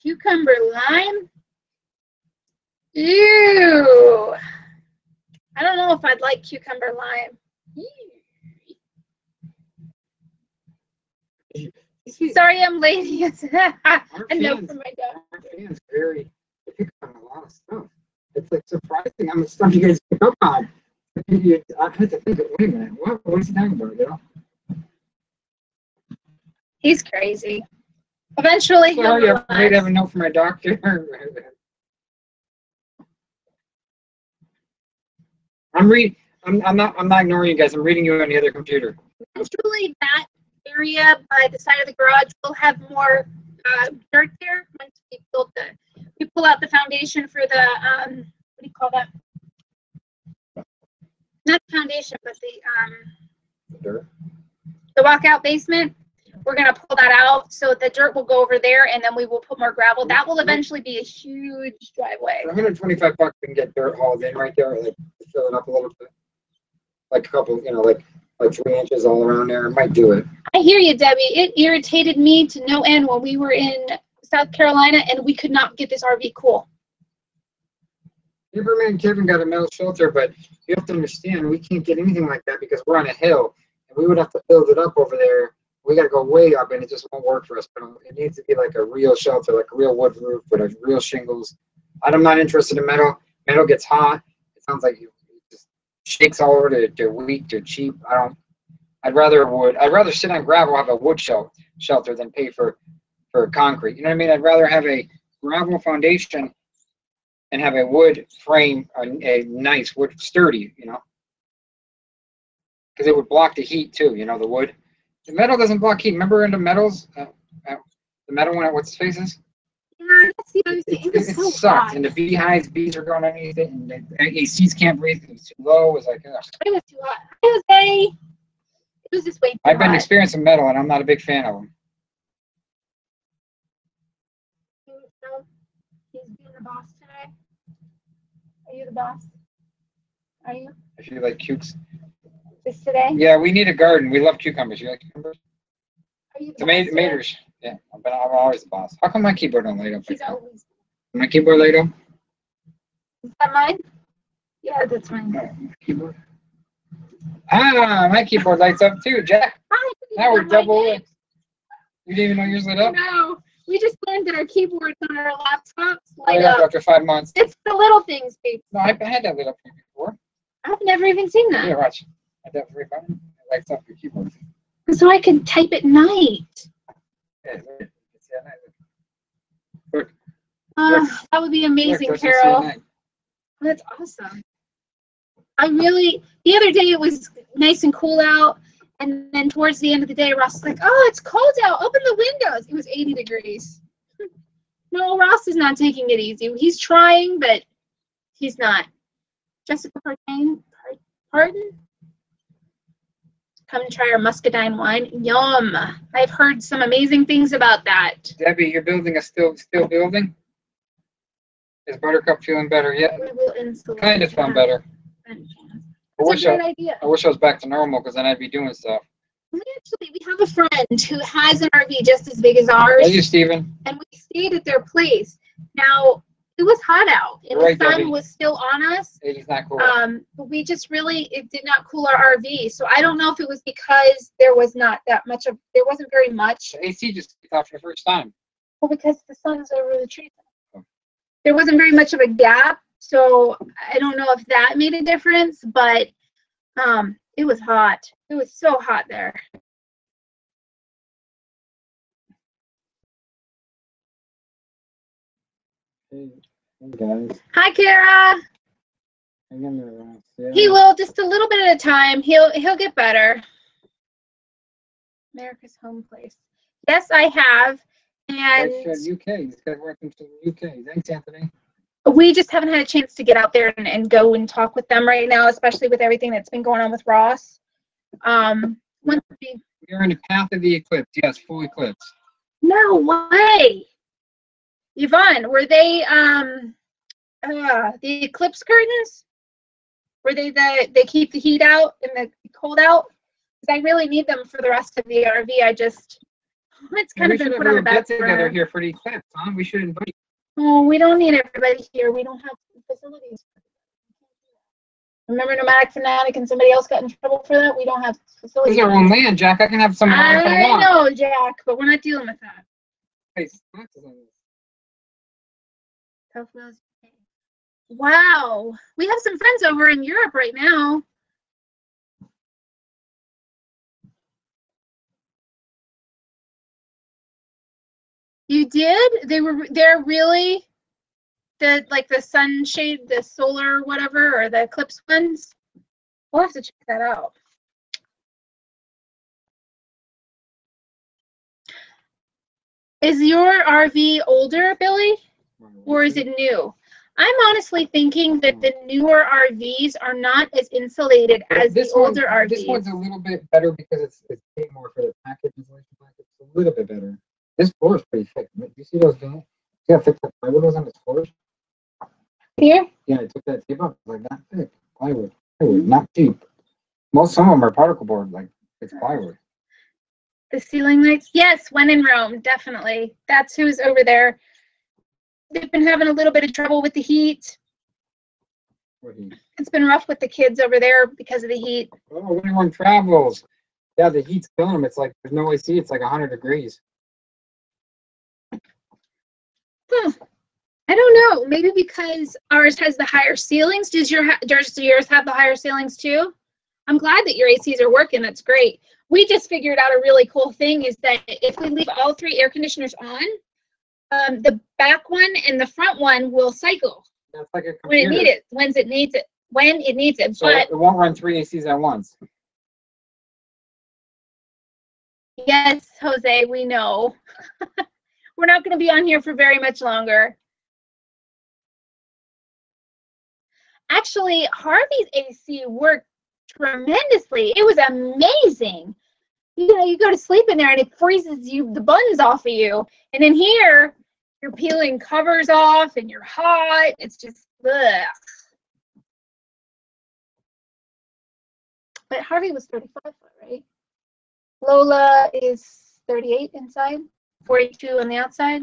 Cucumber lime? Ew. I don't know if I'd like cucumber lime. Sorry, I'm lazy. A note from my dog. Our fans they pick up on a lot of stuff. It's like surprising how much stuff you guys pick up on. I had to think, wait a minute, what is he talking about, you know? He's crazy. Eventually, Well, he'll yeah, I realize. have a note from my doctor. I'm not ignoring you guys. I'm reading you on the other computer. Eventually, that area by the side of the garage will have more dirt there once we pull out the foundation for the what do you call that? Not the foundation, but Dirt. the walkout basement. We're gonna pull that out so the dirt will go over there, and then we will put more gravel. That will eventually be a huge driveway. For $125, we can get dirt hauled in right there, like fill it up a little bit, like a couple, like 3 inches all around there. It might do it. I hear you, Debbie. It irritated me to no end when we were in South Carolina and we could not get this RV cool. Amberman and Kevin got a metal shelter, but you have to understand we can't get anything like that because we're on a hill, and we would have to build it up over there. We got to go way up, and it just won't work for us. But it needs to be like a real shelter, like a real wood roof with a real shingles. I'm not interested in metal. Metal gets hot. It sounds like it just shakes all over. They're weak. They're cheap. I'd rather wood. I'd rather sit on gravel, have a wood shelter than pay for concrete. You know what I mean? I'd rather have a gravel foundation and have a wood frame, a nice wood, sturdy, because it would block the heat too. The wood. The metal doesn't block heat. Remember in the metals, the metal one at what's faces? Yeah, that's the other thing. It so sucked, hot. and the bees are going underneath it, and the ACs can't breathe. It was too low. It was like, ugh. It was too hot. It was just way too I've been hot. experiencing metal, and I'm not a big fan of them. So, he's being the boss today. Are you the boss? Are you? If you like cukes. Just today? Yeah, we need a garden. We love cucumbers. You like cucumbers? Are you the boss today? Tomatoes. Yeah, I'm always the boss. How come my keyboard don't light up? He's always. My keyboard light up? Is that mine? Yeah, that's mine. No, my keyboard. My keyboard lights up too, Jack. Now we're double. You didn't even know yours lit up? No. We just learned that our keyboards on our laptops Light light up up. after 5 months. It's the little things, babe. No, I had that lit up before. I've never even seen that. Yeah, watch. I had that for 5 minutes. It lights up your keyboard. So I can type at night. Yeah, look. That would be amazing, Look, Carol. That's awesome. The other day it was nice and cool out, and then towards the end of the day, Ross was like, oh, it's cold out. Open the windows. It was 80 degrees. No, Ross is not taking it easy. He's trying, but he's not. Jessica Pardon? Come try our muscadine wine. Yum. I've heard some amazing things about that. Debbie, you're building a still building? Is Buttercup feeling better yet? We will insulate. Kind of feeling better. That's a great idea. I wish I was back to normal because then I'd be doing stuff. We have a friend who has an RV just as big as ours. Thank you, Steven. And we stayed at their place. Now, it was hot out and Right, the sun Debbie. was still on us. It's not cool. But we just really, it did not cool our RV. So I don't know if it was because there was not that much of, there wasn't very much. The AC just kicked off for the first time. Well, because the sun's over the trees. There wasn't very much of a gap. So I don't know if that made a difference, but it was hot. It was so hot there. Hey guys. Hi, Kara. He will, just a little bit at a time. He'll get better. America's Home Place. Yes, I have. And UK. These guys working to the UK. Thanks, Anthony. We just haven't had a chance to get out there and go and talk with them right now, especially with everything that's been going on with Ross. We're in the path of the eclipse. Yes, full eclipse. No way. Yvonne, were they the eclipse curtains? Were they they keep the heat out and the cold out? Because I really need them for the rest of the RV. It's kind of been put on the back burner. Together here for the eclipse, huh? We should invite. Oh, we don't need everybody here. We don't have facilities. Remember Nomadic Fanatic and somebody else got in trouble for that? We don't have facilities. This is our own land, Jack. I can have some. I know, Jack, but we're not dealing with that. Hey, wow, we have some friends over in Europe right now. You did? They're really the sunshade, the solar whatever, or the eclipse ones? We'll have to check that out. Is your RV older, Billy? Or is it new? I'm honestly thinking that the newer RVs are not as insulated as the older RVs. This one's a little bit better because it's paid more for the package insulation package. It's a little bit better. This floor is pretty thick. Do you see those down? See how thick the plywood was on this floor? Here? Yeah, I took that tape off. It's like that thick. Plywood. Not cheap. Some of them are particle board, like it's plywood. The ceiling lights? Yes, when in Rome, definitely. That's who's over there. They've been having a little bit of trouble with the heat. What heat? It's been rough with the kids over there because of the heat. Oh, when everyone travels. Yeah, the heat's killing them. It's like there's no AC. It's like 100 degrees. I don't know. Maybe because ours has the higher ceilings. Does yours have the higher ceilings too? I'm glad that your ACs are working. That's great. We just figured out a really cool thing is that if we leave all 3 air conditioners on, the back one and the front one will cycle. That's like a computer. When it needs it. So but it won't run 3 ACs at once. Yes, Jose, we know. We're not going to be on here for very much longer. Actually, Harvey's AC worked tremendously. It was amazing. You go to sleep in there and it freezes the buns off of you. And in here, you're peeling covers off and you're hot. It's just, ugh. But Harvey was 35 foot, right? Lola is 38 inside, 42 on the outside.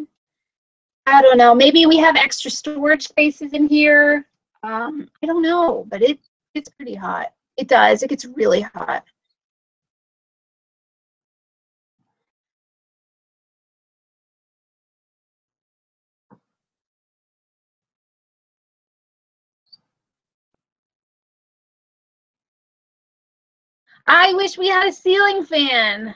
I don't know. Maybe we have extra storage spaces in here. I don't know, but it's pretty hot. It does. It gets really hot. I wish we had a ceiling fan.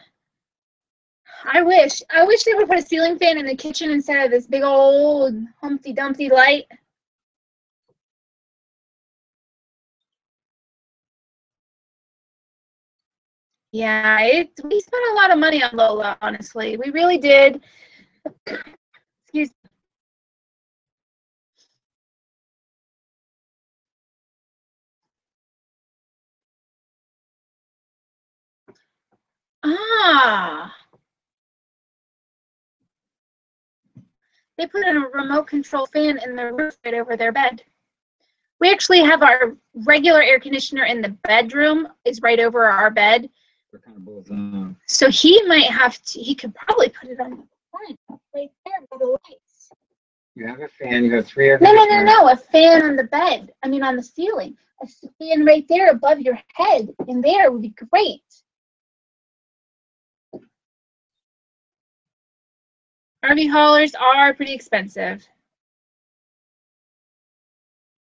I wish they would put a ceiling fan in the kitchen instead of this big old Humpty Dumpty light. Yeah, we spent a lot of money on Lola, honestly. We really did. Excuse me. Ah. They put in a remote control fan in the roof right over their bed. We actually have our regular air conditioner in the bedroom is right over our bed. They're kind of both. So he might have to, he could probably put it on the front, right there by the lights. You have a fan, you have 3 air No, conditioners. no, a fan on the bed. I mean, on the ceiling. A fan right there above your head in there would be great. RV haulers are pretty expensive.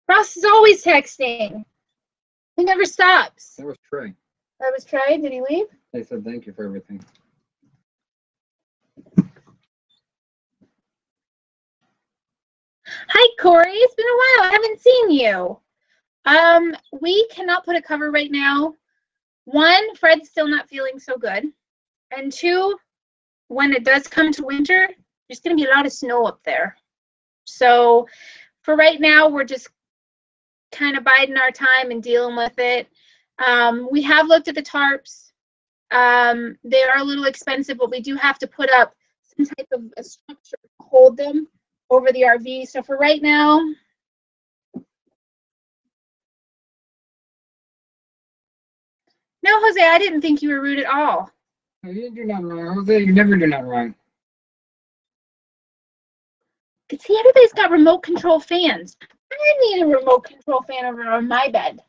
Ross is always texting. He never stops. That was Trey. That was Trey. Did he leave? They said thank you for everything. Hi, Corey. It's been a while. I haven't seen you. We cannot put a cover right now. 1, Fred's still not feeling so good. And 2, when it does come to winter, there's going to be a lot of snow up there. So for right now, we're just kind of biding our time and dealing with it. We have looked at the tarps. They are a little expensive, but we do have to put up some type of a structure to hold them over the RV. So for right now, no, Jose, I didn't think you were rude at all. You didn't do nothing wrong, Jose. You never do nothing wrong. See, everybody's got remote control fans. I need a remote control fan over on my bed.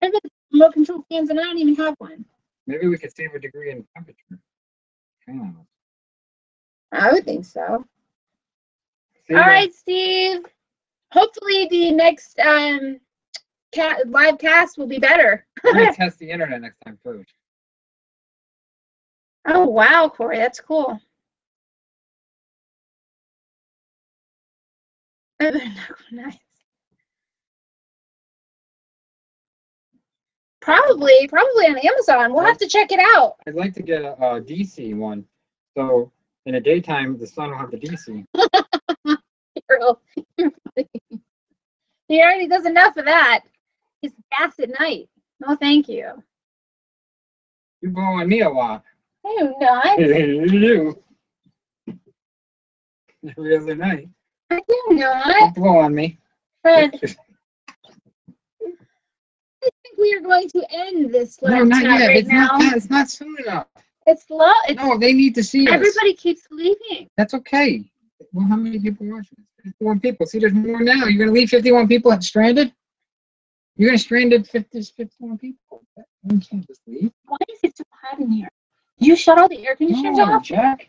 Everybody's got remote control fans, and I don't even have one. Maybe we could save a degree in temperature. Hang on. I would think so. All right, Steve. Hopefully the next live cast will be better. We're going to test the internet next time first. Oh, wow, Corey. That's cool. Nice. Probably on Amazon. We'll have to check it out. I'd like to get a DC one. So in the daytime, the sun will have the DC. Girl. He already does enough of that. He's gas at night. No, thank you. You blow on me a lot. I do not. You do. Every other night. I do not. Don't blow on me. Fred, I think we are going to end this No, live not chat yet. right It's now. not. It's not soon enough. It's low. It's, No, they need to see us. everybody keeps leaving. That's okay. Well, how many people are watching? 51 people. See, there's more now. You're going to leave 51 people stranded? You're going to stranded 51 people. You can't just leave. Why is it so hot in here? You shut all the air conditioners No, off? Jack.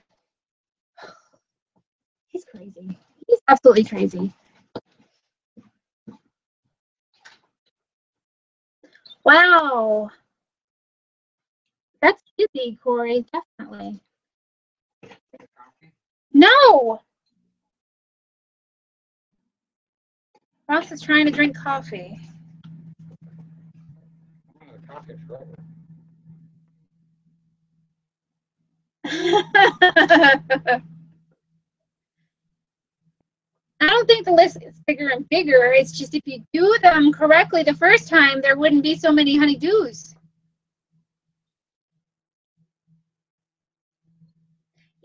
He's crazy. He's absolutely crazy. Wow. That's busy, Corey. Definitely. No. Ross is trying to drink coffee. I don't think the list is bigger and bigger. It's just if you do them correctly the first time, there wouldn't be so many honeydews.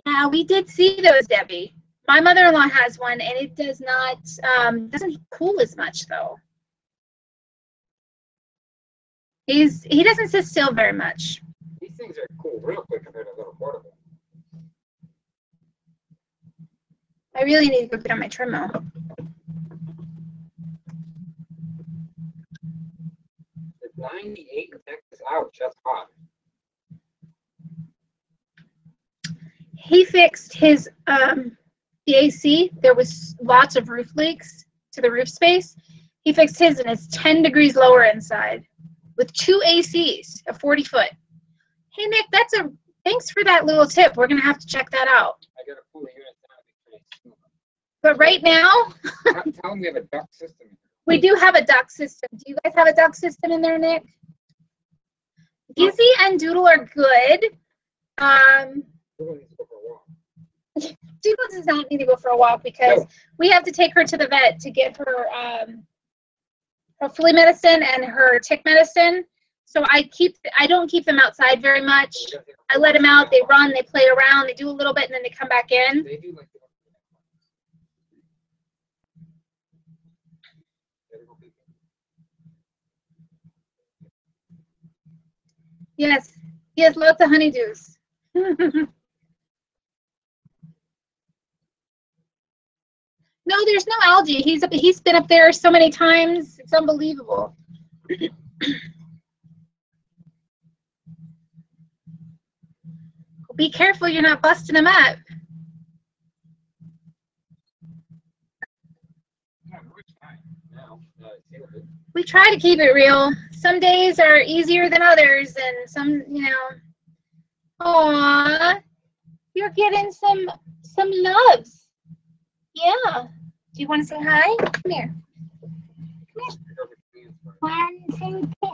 Yeah, we did see those, Debbie. My mother-in-law has one, and it does not, doesn't cool as much, though. He doesn't sit still very much. These things are cool real quick compared to a little portable. I really need to go get on my trimmer. It's 98 in Texas. Ouch, that's hot. He fixed his the AC. There was lots of roof leaks to the roof space. He fixed his, and it's 10 degrees lower inside with 2 ACs, a 40-foot. Hey, Nick, thanks for that little tip. We're going to have to check that out. I got a cool unit now. But right now, Tell them we have a duct system. we do have a duct system. Do you guys have a duct system in there, Nick? Gizzy and Doodle are good. Doodle does not need to go for a walk because we have to take her to the vet to get her her flea medicine and her tick medicine. So I don't keep them outside very much. I let them out. They run. They play around. They do a little bit, and then they come back in. They do like Yes. He has lots of honeydews. No, there's no algae. He's been up there so many times. It's unbelievable. Be careful you're not busting him up. We try to keep it real. Some days are easier than others, and some, you know. Aw, you're getting some loves. Yeah. Do you want to say hi? Come here. Come here. 1, 2, 3.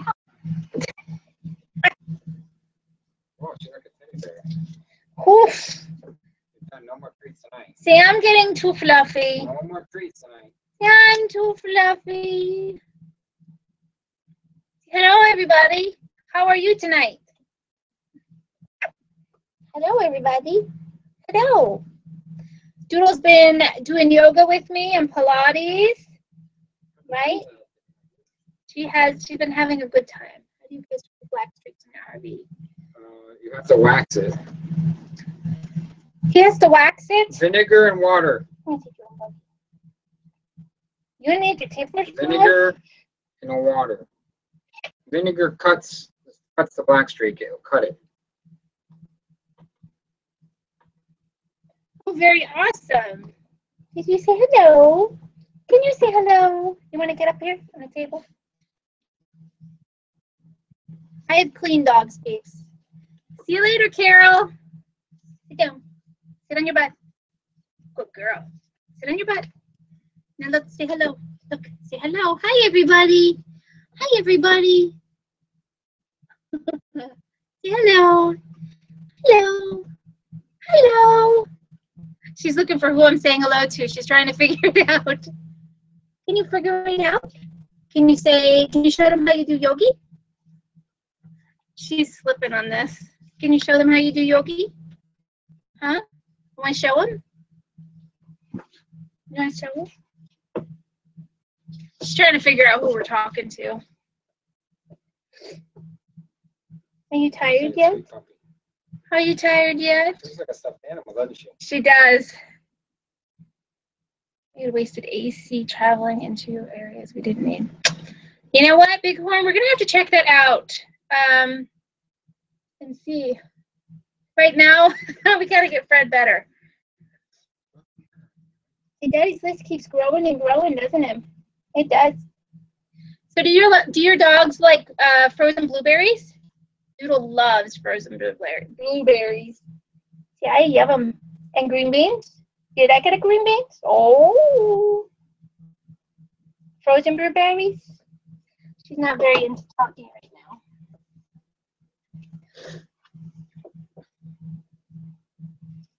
Oh, she's like a teddy bear. Oof. No more treats tonight. See, I'm getting too fluffy. No more treats tonight. Yeah, I'm too fluffy. Hello, everybody. How are you tonight? Hello, everybody. Hello. Doodle's been doing yoga with me and Pilates, right? She's been having a good time. How do you fix black streaks in your RV? You have to wax it. He has to wax it? Vinegar and water. You need to tip this Vinegar and water. Vinegar cuts the black streak. It'll cut it. Oh, very awesome. Did you say hello? Can you say hello? You want to get up here on the table? I have clean dog space. See you later, Carol. Sit down. Sit on your butt. Good girl. Sit on your butt. Now look, say hello. Look, say hello. Hi, everybody. Hi, everybody. Say hello. Hello. Hello. She's looking for who I'm saying hello to. She's trying to figure it out. Can you figure it out? Can you show them how you do yogi? She's slipping on this. Can you show them how you do yogi? Huh? You want to show them? You want to show them? She's trying to figure out who we're talking to. Are you tired yet? Are you tired yet? She's like a stuffed animal, doesn't she? She does. We had wasted AC traveling into areas we didn't need. You know what, Bighorn? We're going to have to check that out and see. Right now, we got to get Fred better. See, Daddy's list keeps growing and growing, doesn't it? It does. So do your dogs like frozen blueberries? Doodle loves frozen blueberries. See, I love them. And green beans? Did I get a green beans? Oh. Frozen blueberries? She's not very into talking right now.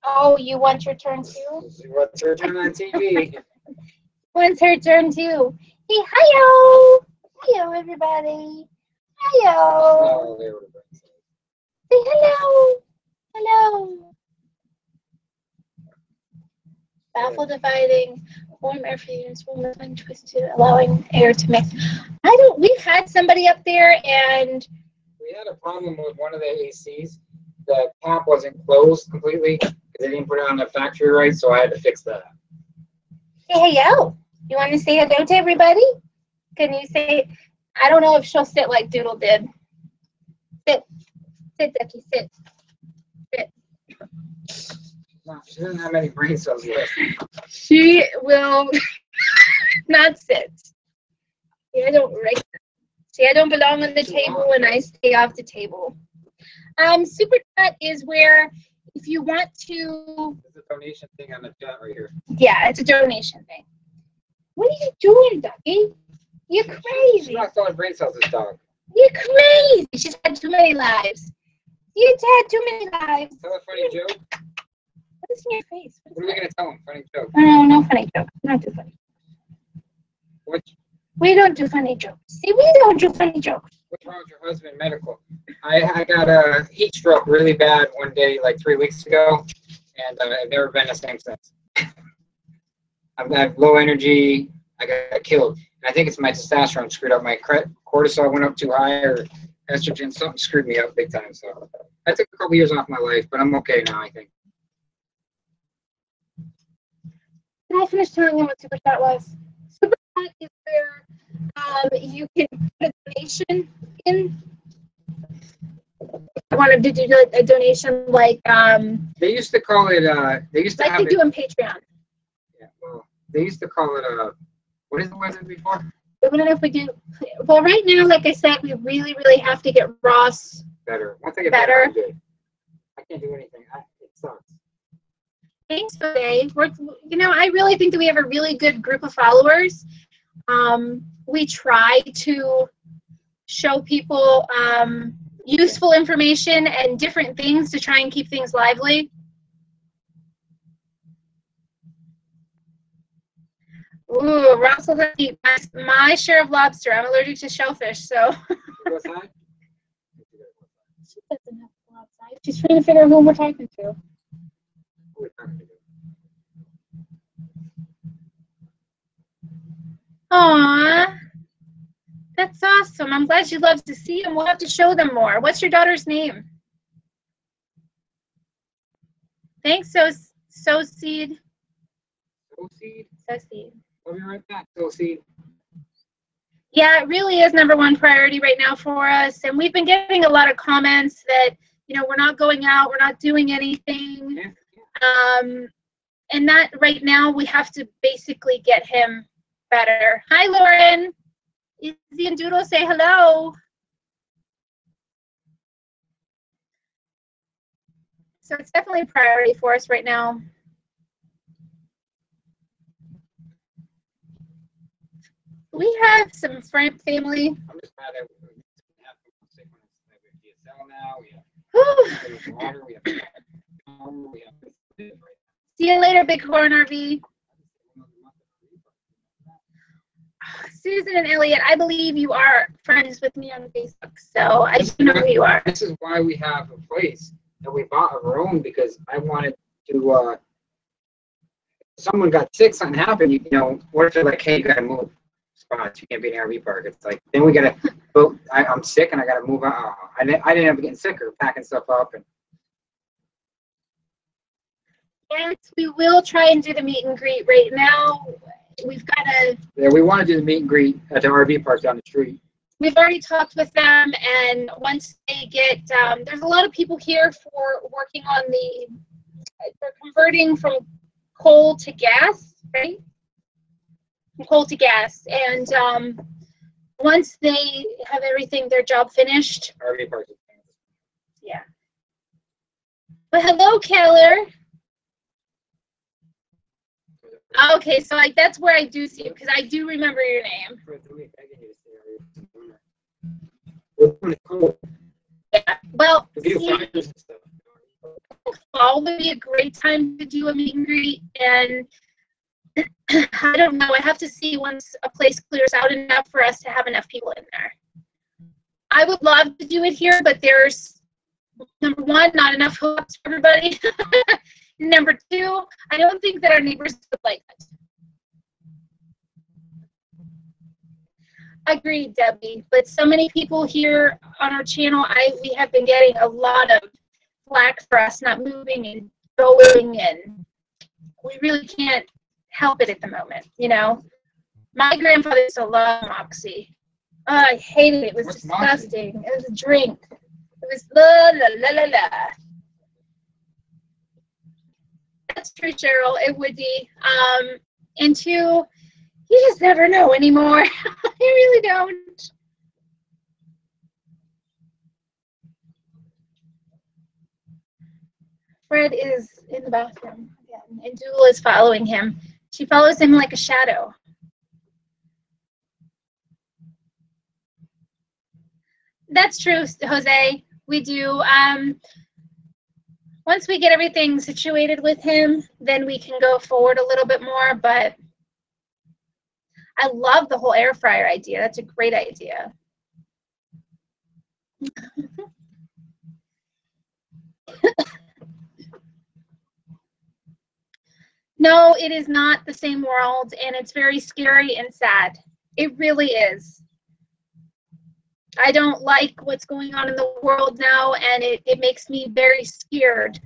Oh, you want your turn too? She wants her turn on TV. Wants her turn too. Hey, hi-yo. Hi-yo, everybody. Hi-yo. Say hello. Hello. Baffle dividing, warm air fumes, moving twisted, allowing air to mix. We've had somebody up there and we had a problem with one of the ACs. The cap wasn't closed completely because they didn't put it on the factory right, so I had to fix that. Say hello. You want to say hello to everybody? Can you say, I don't know if she'll sit like Doodle did. Sit. Sit, Ducky, sit. Sit. No, she doesn't have many brain cells left. She will not sit. See, I don't belong on the table and I stay off the table. Super chat is where if you want to. There's a donation thing on the chat right here. Yeah, it's a donation thing. What are you doing, Ducky? You're crazy. She's not throwing brain cells, this dog. You're crazy. She's had too many lives. You've had too many lives. Tell a funny joke. What is in your face? What are we going to tell him? Funny joke. No funny joke. We don't do funny. We don't do funny jokes. See, we don't do funny jokes. What's wrong with your husband medical? I got a heat stroke really bad one day, like 3 weeks ago, and I've never been the same since. I've had low energy. I got killed. And I think it's my testosterone screwed up. My cortisol went up too high, or Estrogen, something screwed me up big time. So I took a couple years off my life, but I'm okay now, I think. Can I finish telling you what Super Chat was? Super Chat is where you can put a donation in. I wanted to do a donation like They used to call it they used to like have they do on Patreon. Yeah, well, they used to call it what is it was it before? I don't know if we do. Well, right now, like I said, we really, really have to get Ross Better. Once I get better. I'm good. I can't do anything. It sucks. Thanks, Jose. I really think that we have a really good group of followers. We try to show people useful information and different things to try and keep things lively. Ooh, Russell, my share of lobster. I'm allergic to shellfish, so. Go outside? She doesn't have to go outside. She's trying to figure out who we're talking to. Aww. That's awesome. I'm glad she loves to see them. We'll have to show them more. What's your daughter's name? Thanks, Soseed. Soseed. Soseed. I'll be right back, Soseed. Yeah, it really is #1 priority right now for us. And we've been getting a lot of comments that, we're not going out, we're not doing anything. Yeah. And that right now we have to basically get him better. Hi, Lauren. Izzy and Doodle say hello. So it's definitely a priority for us right now. We have some family. I'm just glad that we have sick when it's DSL now. We have water. We have See you later, Bighorn RV. Susan and Elliot, I believe you are friends with me on Facebook, so I should know who you are. This is why we have a place that we bought of our own, because I wanted to. Someone got sick, something happened. What if they're like, "Hey, you gotta move spots. You can't be in an RV park." It's like then we gotta. Well, I'm sick and I gotta move out. I didn't end up getting sicker, packing stuff up and. Yes, we will try and do the meet and greet right now. We've got to. Yeah, we want to do the meet and greet at the RV park down the street. We've already talked with them, and once they get, there's a lot of people here for working on they're converting from coal to gas, right? From coal to gas, and once they have their job finished. RV park. Yeah. But hello, Keller. Okay, so that's where I do see you, because I do remember your name. Yeah. Well, fall would be a great time to do a meet and greet, and I don't know. I have to see once a place clears out enough for us to have enough people in there. I would love to do it here, but there's #1, not enough hookups for everybody. #2, I don't think that our neighbors would like it. Agreed, Debbie. But so many people here on our channel, we have been getting a lot of flack for us not moving and going, and we really can't help it at the moment, My grandfather used to love Moxie. Oh, I hated it. It was disgusting. Moxie? It was a drink. It was la la la la la. That's true, Cheryl. It would be. And 2, you just never know anymore. You really don't. Fred is in the bathroom again, and Doodle is following him. She follows him like a shadow. That's true, Jose. We do. Once we get everything situated with him, then we can go forward a little bit more, but I love the whole air fryer idea. That's a great idea. No, it is not the same world, and it's very scary and sad. It really is. I don't like what's going on in the world now, and it makes me very scared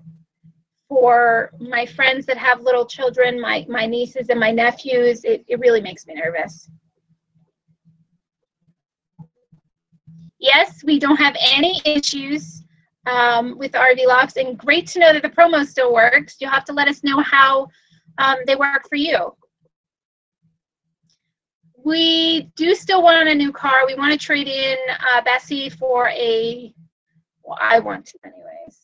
for my friends that have little children, my nieces and my nephews. It really makes me nervous. Yes, we don't have any issues with RV locks, and great to know that the promo still works. You'll have to let us know how they work for you. We do still want a new car. We want to trade in Bessie for a, well, I want to anyways.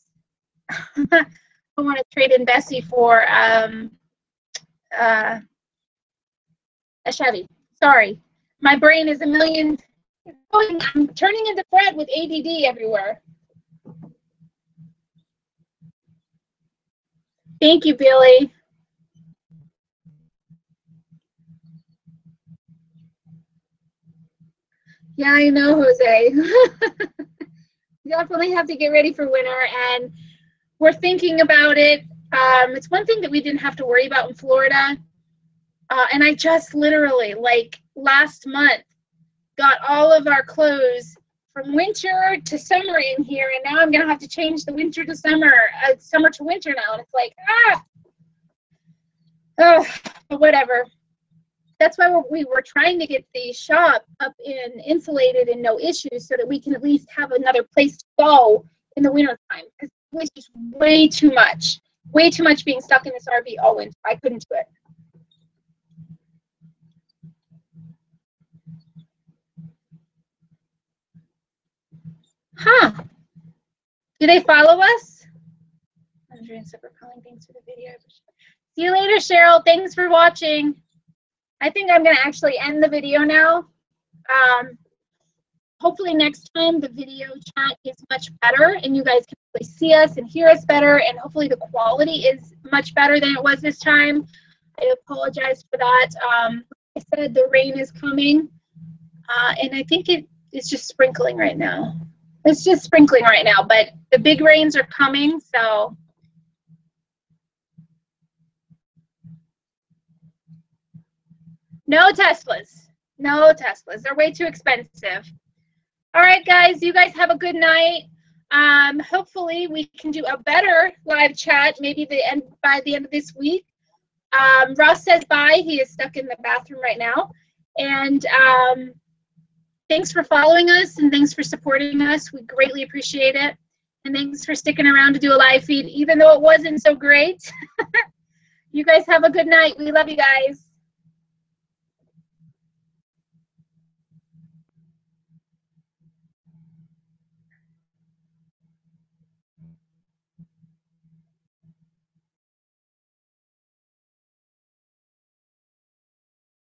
I want to trade in Bessie for a Chevy. Sorry, my brain is a million. I'm turning into Fred with ADD everywhere. Thank you, Billy. Yeah, I know, Jose. Definitely have to get ready for winter, and we're thinking about it. It's one thing that we didn't have to worry about in Florida. And I just literally, like last month, got all of our clothes from winter to summer in here, and now I'm going to have to change the winter to summer, summer to winter now. And it's like, but whatever. That's why we were trying to get the shop up in insulated and no issues so that we can at least have another place to go in the winter time. Because it was just way too much being stuck in this RV all winter. I couldn't do it. Huh. Do they follow us? Andrea and Super calling. Thanks for the video. See you later, Cheryl. Thanks for watching. I think I'm going to actually end the video now. Hopefully next time the video chat is much better and you guys can really see us and hear us better, and hopefully the quality is much better than it was this time. I apologize for that. Like I said, the rain is coming, and I think it's just sprinkling right now. It's just sprinkling right now, but the big rains are coming, so. No Teslas. No Teslas. They're way too expensive. All right, guys. You guys have a good night. Hopefully, we can do a better live chat maybe by the end of this week. Ross says bye. He is stuck in the bathroom right now. And thanks for following us, and thanks for supporting us. We greatly appreciate it. And thanks for sticking around to do a live feed, even though it wasn't so great. You guys have a good night. We love you guys.